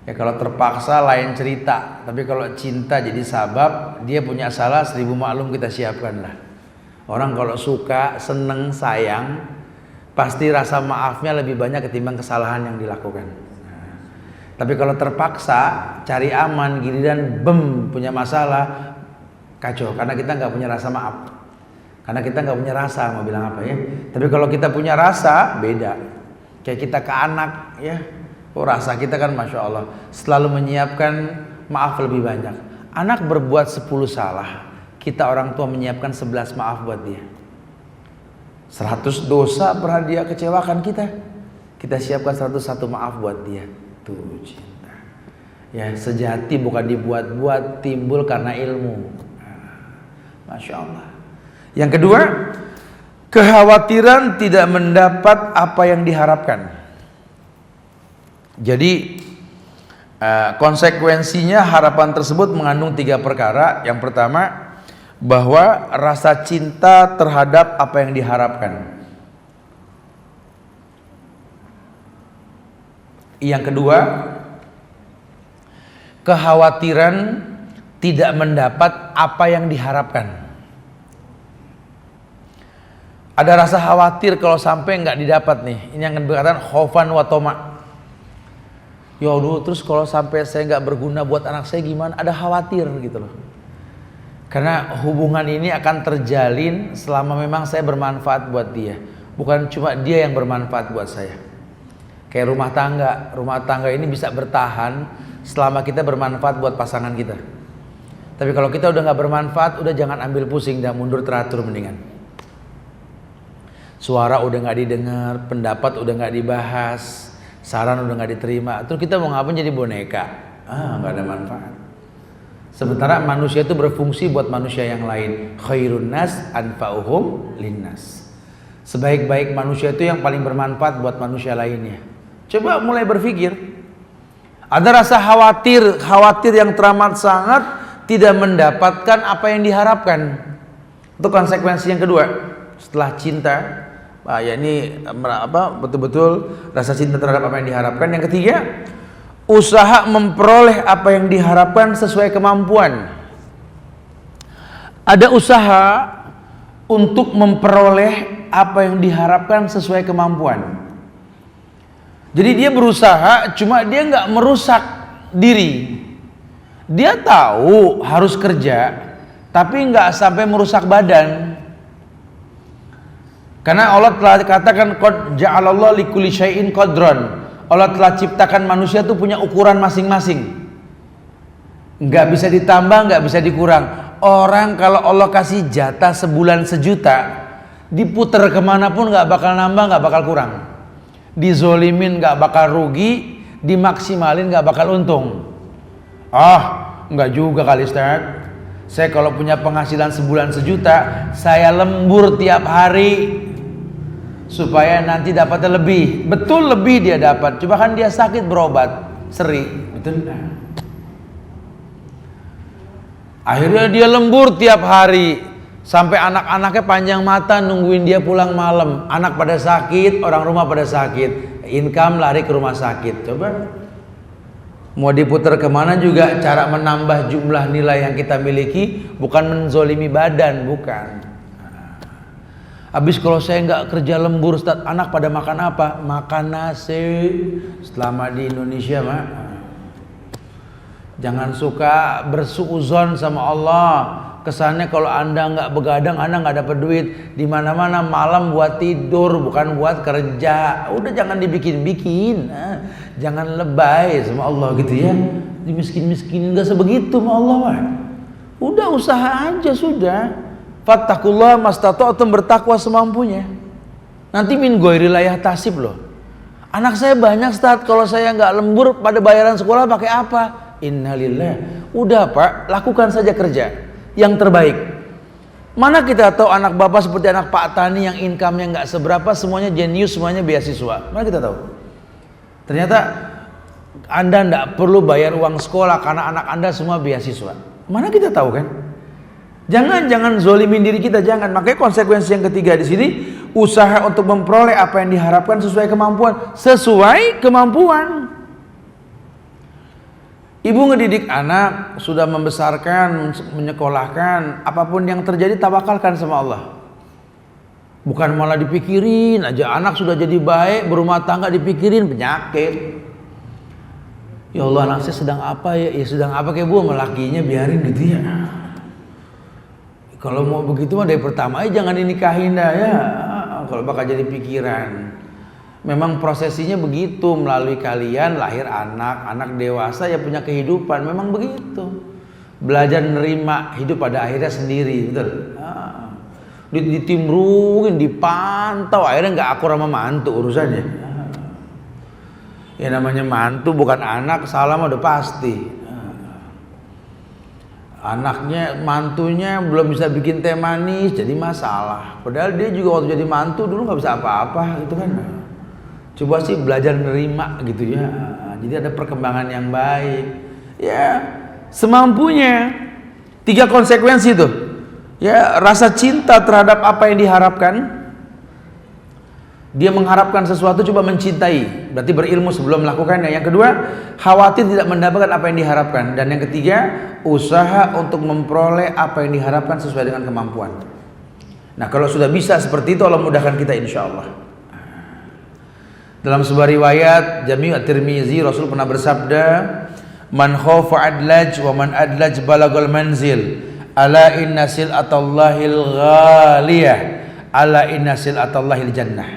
Ya kalau terpaksa lain cerita. Tapi kalau cinta jadi sabab, dia punya salah 1000 maklum kita siapkan lah. Orang kalau suka, seneng, sayang, pasti rasa maafnya lebih banyak ketimbang kesalahan yang dilakukan. Tapi kalau terpaksa, cari aman, giliran punya masalah, kacau, karena kita nggak punya rasa maaf, karena kita nggak punya rasa, mau bilang apa ya. Tapi kalau kita punya rasa, beda. Kayak kita ke anak ya, Rasa kita kan Masya Allah selalu menyiapkan maaf lebih banyak. Anak berbuat 10 salah, kita orang tua menyiapkan 11 maaf buat dia. 100 dosa pernah dia kecewakan kita siapkan 101 maaf buat dia. Tuh cinta. Ya, sejati bukan dibuat-buat, timbul karena ilmu. Masya Allah. Yang kedua, kekhawatiran tidak mendapat apa yang diharapkan. Jadi konsekuensinya harapan tersebut mengandung 3 perkara. Yang pertama, bahwa rasa cinta terhadap apa yang diharapkan. Yang kedua, kekhawatiran tidak mendapat apa yang diharapkan. Ada rasa khawatir kalau sampai nggak didapat nih. Ini yang berkaitan khaufan wa toma. Ya aduh, terus kalau sampai saya nggak berguna buat anak saya gimana? Ada khawatir gitu loh. Karena hubungan ini akan terjalin selama memang saya bermanfaat buat dia. Bukan cuma dia yang bermanfaat buat saya. Kayak rumah tangga ini bisa bertahan selama kita bermanfaat buat pasangan kita. Tapi kalau kita udah nggak bermanfaat, udah jangan ambil pusing dan mundur teratur mendingan. Suara udah nggak didengar, pendapat udah nggak dibahas, saran udah nggak diterima, terus kita mau ngapain jadi boneka? Nggak ada manfaat. Sementara manusia itu berfungsi buat manusia yang lain. Khairun nas anfa'uhum linnas. Sebaik-baik manusia itu yang paling bermanfaat buat manusia lainnya. Coba mulai berpikir. Ada rasa khawatir yang teramat sangat tidak mendapatkan apa yang diharapkan. Itu konsekuensi yang kedua. Setelah cinta, ya ini betul-betul rasa cinta terhadap apa yang diharapkan. Yang ketiga, usaha memperoleh apa yang diharapkan sesuai kemampuan. Ada usaha untuk memperoleh apa yang diharapkan sesuai kemampuan. Jadi dia berusaha, cuma dia nggak merusak diri. Dia tahu harus kerja, tapi nggak sampai merusak badan. Karena Allah telah katakan qad ja'alallahu likulli syai'in qadran. Allah telah ciptakan manusia itu punya ukuran masing-masing. Nggak bisa ditambah, nggak bisa dikurang. Orang kalau Allah kasih jatah sebulan 1 juta, diputer kemanapun nggak bakal nambah, nggak bakal kurang. Dizolimin nggak bakal rugi, dimaksimalin nggak bakal untung. Nggak juga kali Ustaz. Saya kalau punya penghasilan sebulan 1 juta, saya lembur tiap hari supaya nanti dapatnya lebih. Betul lebih dia dapat, coba kan dia sakit berobat seri, betul. Akhirnya dia lembur tiap hari sampai anak-anaknya panjang mata nungguin dia pulang malam. Anak pada sakit, orang rumah pada sakit, income lari ke rumah sakit. Coba mau diputar kemana juga cara menambah jumlah nilai yang kita miliki, bukan menzolimi badan, bukan. Habis kalau saya nggak kerja lembur, Ustaz, anak pada makan apa? Makan nasi. Selama di Indonesia, Mak, jangan suka bersuuzon sama Allah. Kesannya kalau Anda nggak begadang, Anda nggak dapat duit. Di mana-mana malam buat tidur, bukan buat kerja. Udah jangan dibikin-bikin. Jangan lebay sama Allah gitu ya. Dimiskin-miskinin, nggak sebegitu sama Allah, Mak. Udah usaha aja sudah. Fattakullah mastata'tum, bertakwa semampunya. Nanti min ghairi layah tasib loh. Anak saya banyak, Ustaz, kalau saya nggak lembur pada bayaran sekolah pakai apa? Innalillah. Udah Pak, lakukan saja kerja yang terbaik. Mana kita tahu anak bapak seperti anak Pak Tani yang income-nya nggak seberapa, semuanya jenius, semuanya beasiswa. Mana kita tahu? Ternyata Anda nggak perlu bayar uang sekolah karena anak Anda semua beasiswa. Mana kita tahu kan? Jangan zolimin diri kita, jangan. Makanya konsekuensi yang ketiga di sini, usaha untuk memperoleh apa yang diharapkan sesuai kemampuan. Sesuai kemampuan. Ibu ngedidik anak, sudah membesarkan, menyekolahkan, apapun yang terjadi tawakalkan sama Allah. Bukan malah dipikirin aja, anak sudah jadi baik, berumah tangga dipikirin penyakit. Ya Allah, anak saya sedang apa ya? Ya sedang apa kayak Bu, melakinya biarin gitu ya. Kalau mau begitu mah dari pertama aja jangan dinikahin dah ya. Kalau bakal jadi pikiran. Memang prosesinya begitu, melalui kalian lahir anak, anak dewasa ya punya kehidupan, memang begitu. Belajar nerima hidup pada akhirnya sendiri, betul. Ditimrungin, dipantau, akhirnya nggak akur sama mantu urusannya. Ya namanya mantu bukan anak, salah mah udah pasti. Anaknya, mantunya belum bisa bikin teh manis, jadi masalah. Padahal dia juga waktu jadi mantu dulu nggak bisa apa-apa, gitu kan. Coba sih belajar nerima gitu ya. Jadi ada perkembangan yang baik. Ya semampunya. 3 konsekuensi tuh. Ya, rasa cinta terhadap apa yang diharapkan. Dia mengharapkan sesuatu, coba mencintai, berarti berilmu sebelum melakukannya. Yang kedua, khawatir tidak mendapatkan apa yang diharapkan. Dan yang ketiga, usaha untuk memperoleh apa yang diharapkan sesuai dengan kemampuan. Nah, kalau sudah bisa seperti itu, Allah mudahkan kita insya Allah. Dalam sebuah riwayat Jami' at-Tirmizi, Rasul pernah bersabda, "Man khaufa adlaj wa man adlaj balagal manzil. Ala inna sil'atallahil ghaliyah, ala inna sil'atallahil jannah."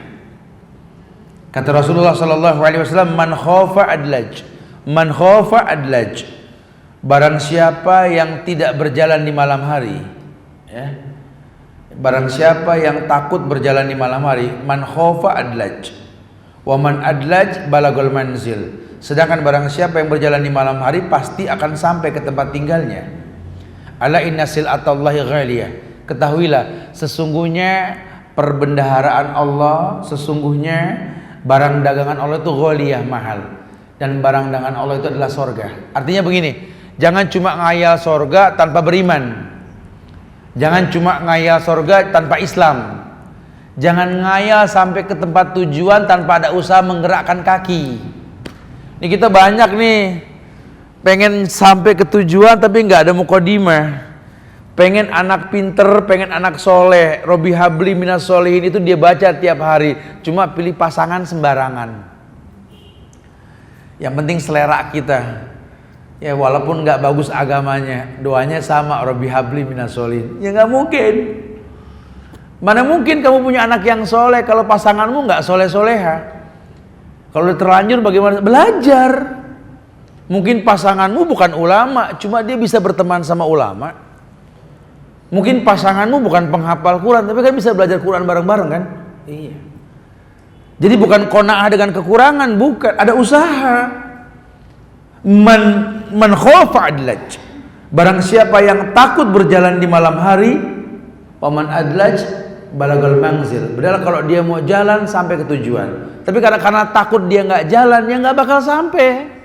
Kata Rasulullah sallallahu alaihi wasallam, "Man khaufa adlaj." Man khaufa adlaj. Barang siapa yang tidak berjalan di malam hari, ya. Barang siapa yang takut berjalan di malam hari, man khaufa adlaj. Wa man adlaj balagul manzil. Sedangkan barang siapa yang berjalan di malam hari pasti akan sampai ke tempat tinggalnya. Ala inna sil'atallahi ghaliyah. Ketahuilah sesungguhnya perbendaharaan Allah, sesungguhnya barang dagangan Allah itu ghaliyah, mahal. Dan barang dagangan Allah itu adalah sorga. Artinya begini, jangan cuma ngayal sorga tanpa beriman. Jangan cuma ngayal sorga tanpa Islam. Jangan ngayal sampai ke tempat tujuan tanpa ada usaha menggerakkan kaki. Ini kita banyak nih pengen sampai ke tujuan tapi nggak ada muqaddimah. Pengen anak pinter, pengen anak soleh, Robi habli minas solihin itu dia baca tiap hari. Cuma pilih pasangan sembarangan. Yang penting selera kita. Ya walaupun nggak bagus agamanya, doanya sama, Robi habli minas solihin. Ya nggak mungkin. Mana mungkin kamu punya anak yang soleh kalau pasanganmu nggak soleh-soleha? Kalau udah terlanjur bagaimana? Belajar. Mungkin pasanganmu bukan ulama, cuma dia bisa berteman sama ulama. Mungkin pasanganmu bukan penghafal Quran, tapi kan bisa belajar Quran bareng-bareng kan? Iya. Jadi bukan qanaah dengan kekurangan, bukan. Ada usaha. Man khaufa adlaj. Barang siapa yang takut berjalan di malam hari, paman adlaj balagal manzil. Padahal kalau dia mau jalan sampai ke tujuan. Tapi karena takut dia nggak jalan, ya nggak bakal sampai.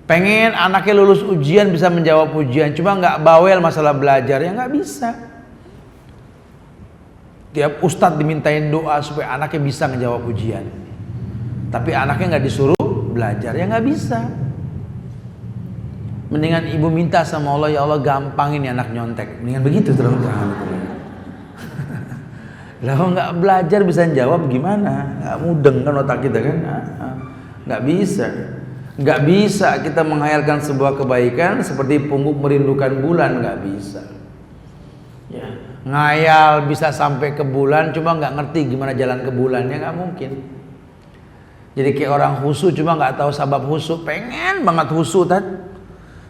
Pengen anaknya lulus ujian, bisa menjawab ujian, cuma nggak bawel masalah belajar, ya nggak bisa. Tiap ustadz dimintain doa supaya anaknya bisa menjawab ujian, tapi anaknya nggak disuruh belajar, ya nggak bisa. Mendingan ibu minta sama Allah, ya Allah gampangin nih anak nyontek, mendingan begitu terang-terang. Kalau nggak belajar bisa jawab gimana? Nggak mudeng kan otak kita kan? Nggak bisa. Nggak bisa kita menghayalkan sebuah kebaikan seperti pungguk merindukan bulan, nggak bisa. Ya, ngayal bisa sampai ke bulan, cuma nggak ngerti gimana jalan ke bulannya, nggak mungkin. Jadi kayak orang husu cuma nggak tahu sabab husu, pengen banget husu kan?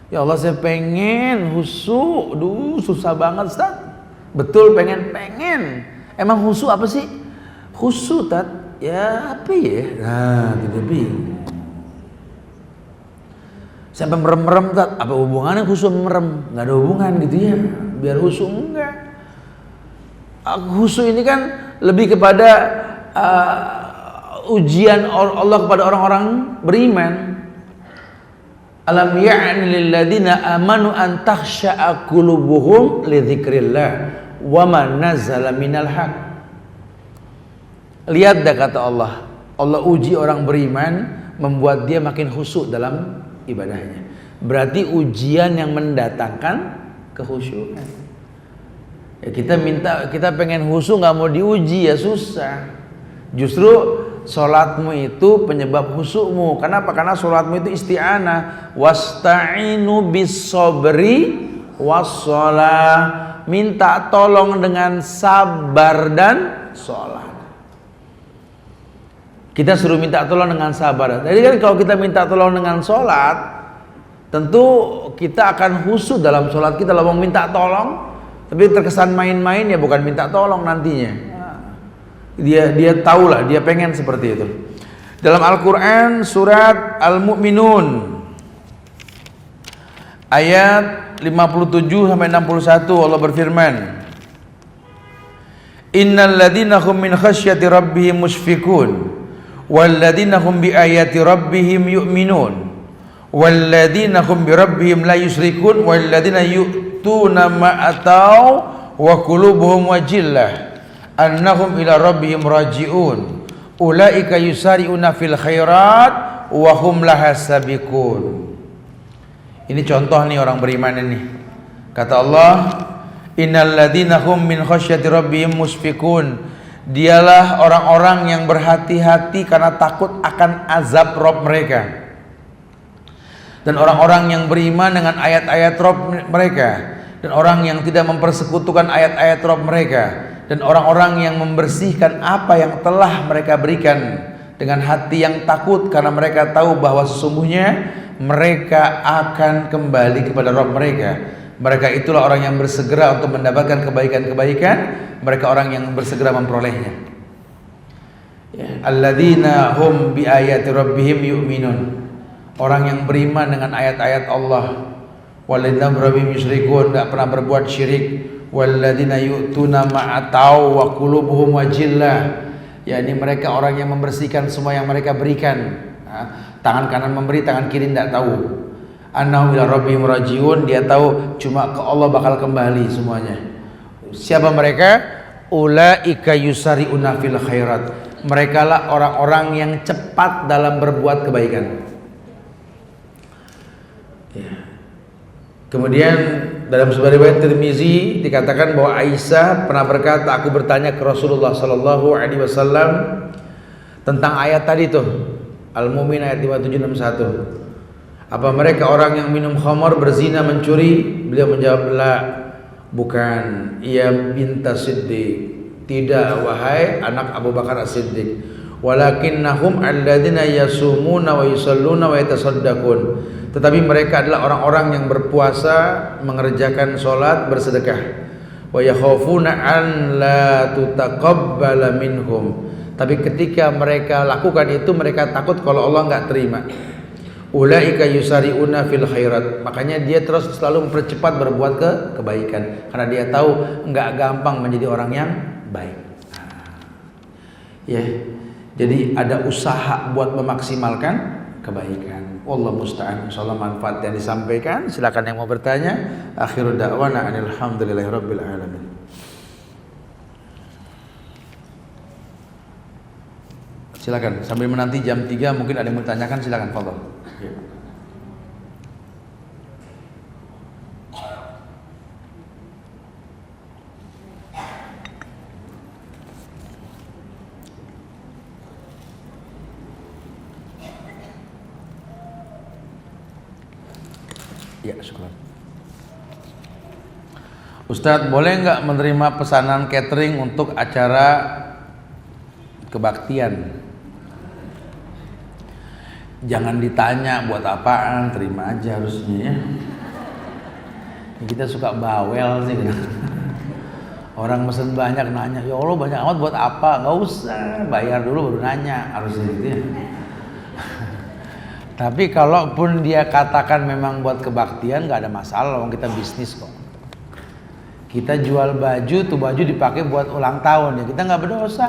Ya Allah saya pengen husu, duh susah banget Ustaz. Betul pengen. Emang husu apa sih? Husu Tat, ya apa ya? Nah, tidak bingung. Sampai merem-merem Tat, apa hubungannya husu merem? Nggak ada hubungan gitu ya. Biar husu enggak. Husu ini kan lebih kepada ujian Allah kepada orang-orang beriman. Alam ya'ni lil ladzina amanu an takhsha'a qulubuhum li dzikrillah wa ma nazala minal haq. Lihat dah kata Allah, Allah uji orang beriman, membuat dia makin khusyuk dalam ibadahnya. Berarti ujian yang mendatangkan kehusyukan. Ya kita pengen khusyuk nggak mau diuji ya susah. Justru sholatmu itu penyebab khusyukmu. Kenapa? Karena sholatmu itu isti'anah. Wasta'inu bis sabri wassalah. Minta tolong dengan sabar dan sholat. Kita suruh minta tolong dengan sabar. Jadi kan kalau kita minta tolong dengan sholat, tentu kita akan khusyuk dalam sholat kita. Kalau mau minta tolong, tapi terkesan main-main, ya bukan minta tolong nantinya. Dia tahulah, dia pengen seperti itu. Dalam Al-Quran surat Al-Mu'minun ayat 57 sampai 61 Allah berfirman, Innal ladzina hum min khasyati rabbihim mushfiqun wal ladzina hum bi ayati rabbihim yu'minun wal ladzina hum bi rabbihim la yusyrikun wal ladzina yu'tuna ma ataw wa qulubuhum wajillah annahum ila rabbihim raji'un ulaika yusari'una fil khairat wa hum laha sabiqun. Ini contoh nih orang beriman ini. Kata Allah, Innal ladzina hum min khasyati rabbihim mushfiqun. Dialah orang-orang yang berhati-hati karena takut akan azab Rabb mereka. Dan orang-orang yang beriman dengan ayat-ayat Rabb mereka, dan orang yang tidak mempersekutukan ayat-ayat Rabb mereka, dan orang-orang yang membersihkan apa yang telah mereka berikan dengan hati yang takut karena mereka tahu bahwa sesungguhnya mereka akan kembali kepada Rabb mereka. Mereka itulah orang yang bersegera untuk mendapatkan kebaikan-kebaikan. Mereka orang yang bersegera memperolehnya. Alladzina hum bi ayati rabbihim yu'minun. Orang yang beriman dengan ayat-ayat Allah. Walladzina rabbihim yusyrikun, tidak pernah berbuat syirik. Walladzina yu'tuna ma ataw wa qulubuhum wajillah. Yakni mereka orang yang membersihkan semua yang mereka berikan. Tangan kanan memberi, tangan kiri tidak tahu. Annahum ila rabbihim rajiun, dia tahu cuma ke Allah bakal kembali semuanya. Siapa mereka? Ulaika yusari'una fil khairat. Mereka lah orang-orang yang cepat dalam berbuat kebaikan. Kemudian dalam sebuah riwayat Tirmizi dikatakan bahwa Aisyah pernah berkata, aku bertanya ke Rasulullah sallallahu alaihi wasallam tentang ayat tadi tuh, Al-Mu'min ayat 5761. Apa mereka orang yang minum khamar, berzina, mencuri? Beliau menjawab, la, bukan. Ia binta Siddiq. Tidak, wahai anak Abu Bakar As-Siddiq. Walakinnahum alladzina yasumuna wa yusalluna wa yatasaddaqun. Tetapi mereka adalah orang-orang yang berpuasa, mengerjakan sholat, bersedekah. Wa yakhafuna an la tutaqabbala minhum. Tapi ketika mereka lakukan itu, mereka takut kalau Allah enggak terima. Ulaika yusari'una fil khairat. Makanya dia terus selalu mempercepat berbuat kebaikan karena dia tahu enggak gampang menjadi orang yang baik. Ya. Jadi ada usaha buat memaksimalkan kebaikan. Wallahu musta'an. Insyaallah manfaat yang disampaikan. Silakan yang mau bertanya. Akhirud da'wana alhamdulillahirabbil alamin. Silakan sambil menanti jam 3 mungkin ada yang mau tanyakan, silakan fadhil. Ya, syukur. Ustadz, boleh nggak menerima pesanan catering untuk acara kebaktian? Jangan ditanya buat apaan, terima aja harusnya ya. Kita suka bawel sih gitu. Orang mesen banyak nanya, ya Allah banyak amat buat apa? Nggak usah, bayar dulu baru nanya, harusnya gitu ya. Tapi kalaupun dia katakan memang buat kebaktian, nggak ada masalah, orang kita bisnis kok. Kita jual baju, tuh baju dipakai buat ulang tahun ya, kita nggak berdosa.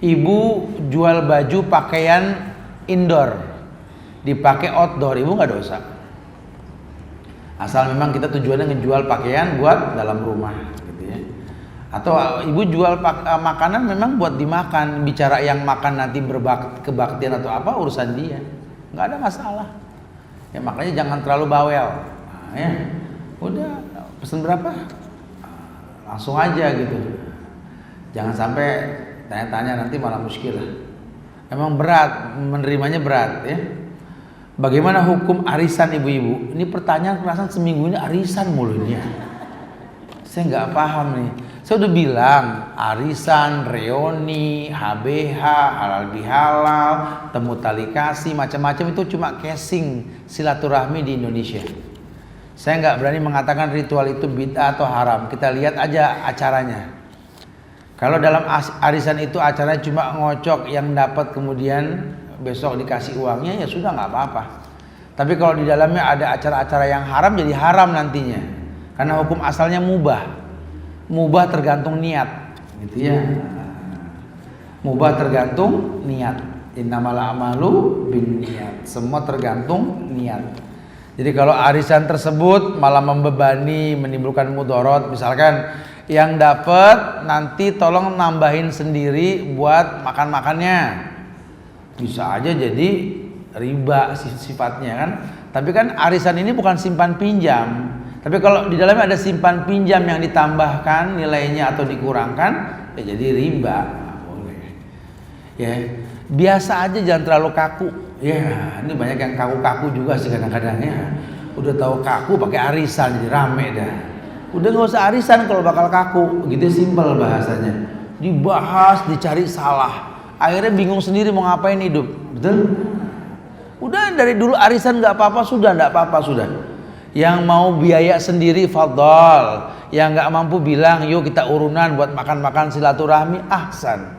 Ibu jual baju pakaian indoor, dipakai outdoor, ibu nggak dosa. Asal memang kita tujuannya ngejual pakaian buat dalam rumah, gitu ya. Atau ibu jual makanan memang buat dimakan, bicara yang makan nanti kebaktian atau apa urusan dia. Nggak ada masalah ya, makanya jangan terlalu bawel. Nah, ya udah pesen berapa langsung aja gitu, jangan sampai tanya-tanya nanti malah muskilah. Emang berat, menerimanya berat ya. Bagaimana hukum arisan ibu-ibu? Ini pertanyaan perasaan seminggu ini arisan mulu ini ya. Saya nggak paham nih. Saya udah bilang, arisan, reuni, HBH, halal bihalal, temu tali kasih, macam-macam itu cuma casing silaturahmi di Indonesia. Saya nggak berani mengatakan ritual itu bid'ah atau haram. Kita lihat aja acaranya. Kalau dalam arisan itu acaranya cuma ngocok yang dapat kemudian besok dikasih uangnya, ya sudah nggak apa-apa. Tapi kalau di dalamnya ada acara-acara yang haram, jadi haram nantinya. Karena hukum asalnya mubah. Mubah tergantung niat, gitu ya. Mubah tergantung niat. Innamal a'malu binniyat. Semua tergantung niat. Jadi kalau arisan tersebut malah membebani, menimbulkan mudorot, misalkan yang dapat nanti tolong nambahin sendiri buat makan-makannya, bisa aja jadi riba sifatnya kan. Tapi kan arisan ini bukan simpan pinjam. Tapi kalau di dalamnya ada simpan pinjam yang ditambahkan nilainya atau dikurangkan, ya jadi riba. Boleh. Ya, biasa aja, jangan terlalu kaku. Ya, ini banyak yang kaku-kaku juga sih kadang-kadang ya. Udah tahu kaku pakai arisan jadi rame dah. Udah nggak usah arisan kalau bakal kaku, gitu simpel bahasanya. Dibahas, dicari salah. Akhirnya bingung sendiri mau ngapain hidup, betul? Udah dari dulu arisan nggak apa-apa sudah, nggak apa-apa sudah. Yang mau biaya sendiri fadhal, yang nggak mampu bilang yuk kita urunan buat makan-makan silaturahmi, ahsan.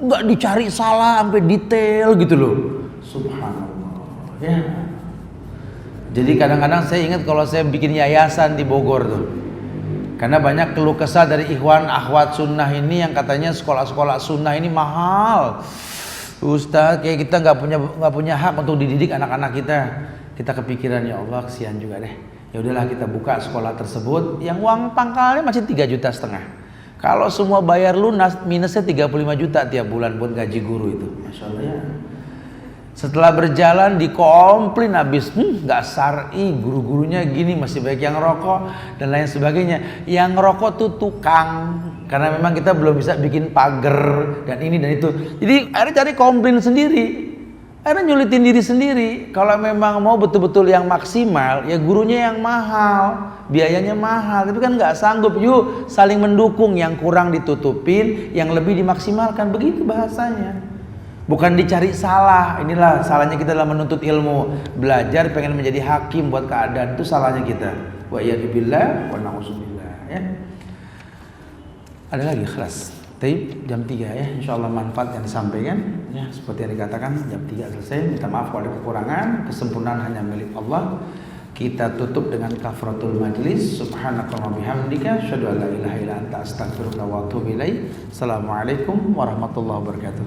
Nggak dicari salah sampai detail gitu loh. Subhanallah. Ya. Jadi kadang-kadang saya ingat kalau saya bikin yayasan di Bogor tuh, karena banyak keluh kesah dari ikhwan akhwat sunnah ini yang katanya sekolah-sekolah sunnah ini mahal. Ustaz, kayak kita nggak punya hak untuk dididik anak-anak kita. Kita kepikiran, ya Allah kesian juga deh. Ya udahlah kita buka sekolah tersebut yang uang pangkalnya masih 3,5 juta. Kalau semua bayar lunas minusnya 35 juta tiap bulan buat gaji guru itu. Masya Allah ya. Setelah berjalan dikomplain habis, nggak syar'i, guru-gurunya gini, masih baik yang rokok dan lain sebagainya. Yang rokok tuh tukang, karena memang kita belum bisa bikin pagar dan ini dan itu. Jadi akhirnya cari komplain sendiri. Akhirnya nyulitin diri sendiri. Kalau memang mau betul-betul yang maksimal, ya gurunya yang mahal, biayanya mahal. Tapi kan nggak sanggup. Yuk saling mendukung, yang kurang ditutupin, yang lebih dimaksimalkan. Begitu bahasanya. Bukan dicari salah. Inilah salahnya kita dalam menuntut ilmu. Belajar pengen menjadi hakim buat keadaan, itu salahnya kita. Wa iyyadubillah wa na'udzubillah. Ya. Ada lagi kelas. Taib jam 3 ya, insyaallah manfaat yang disampaikan ya, seperti yang dikatakan jam 3 selesai. Minta maaf kalau ada kekurangan, kesempurnaan hanya milik Allah. Kita tutup dengan kafaratul majlis. Subhanakallahumma bihamdika asyhadu an la ilaha illa anta astaghfiruka wa atubu ilaik. Assalamualaikum warahmatullahi wabarakatuh.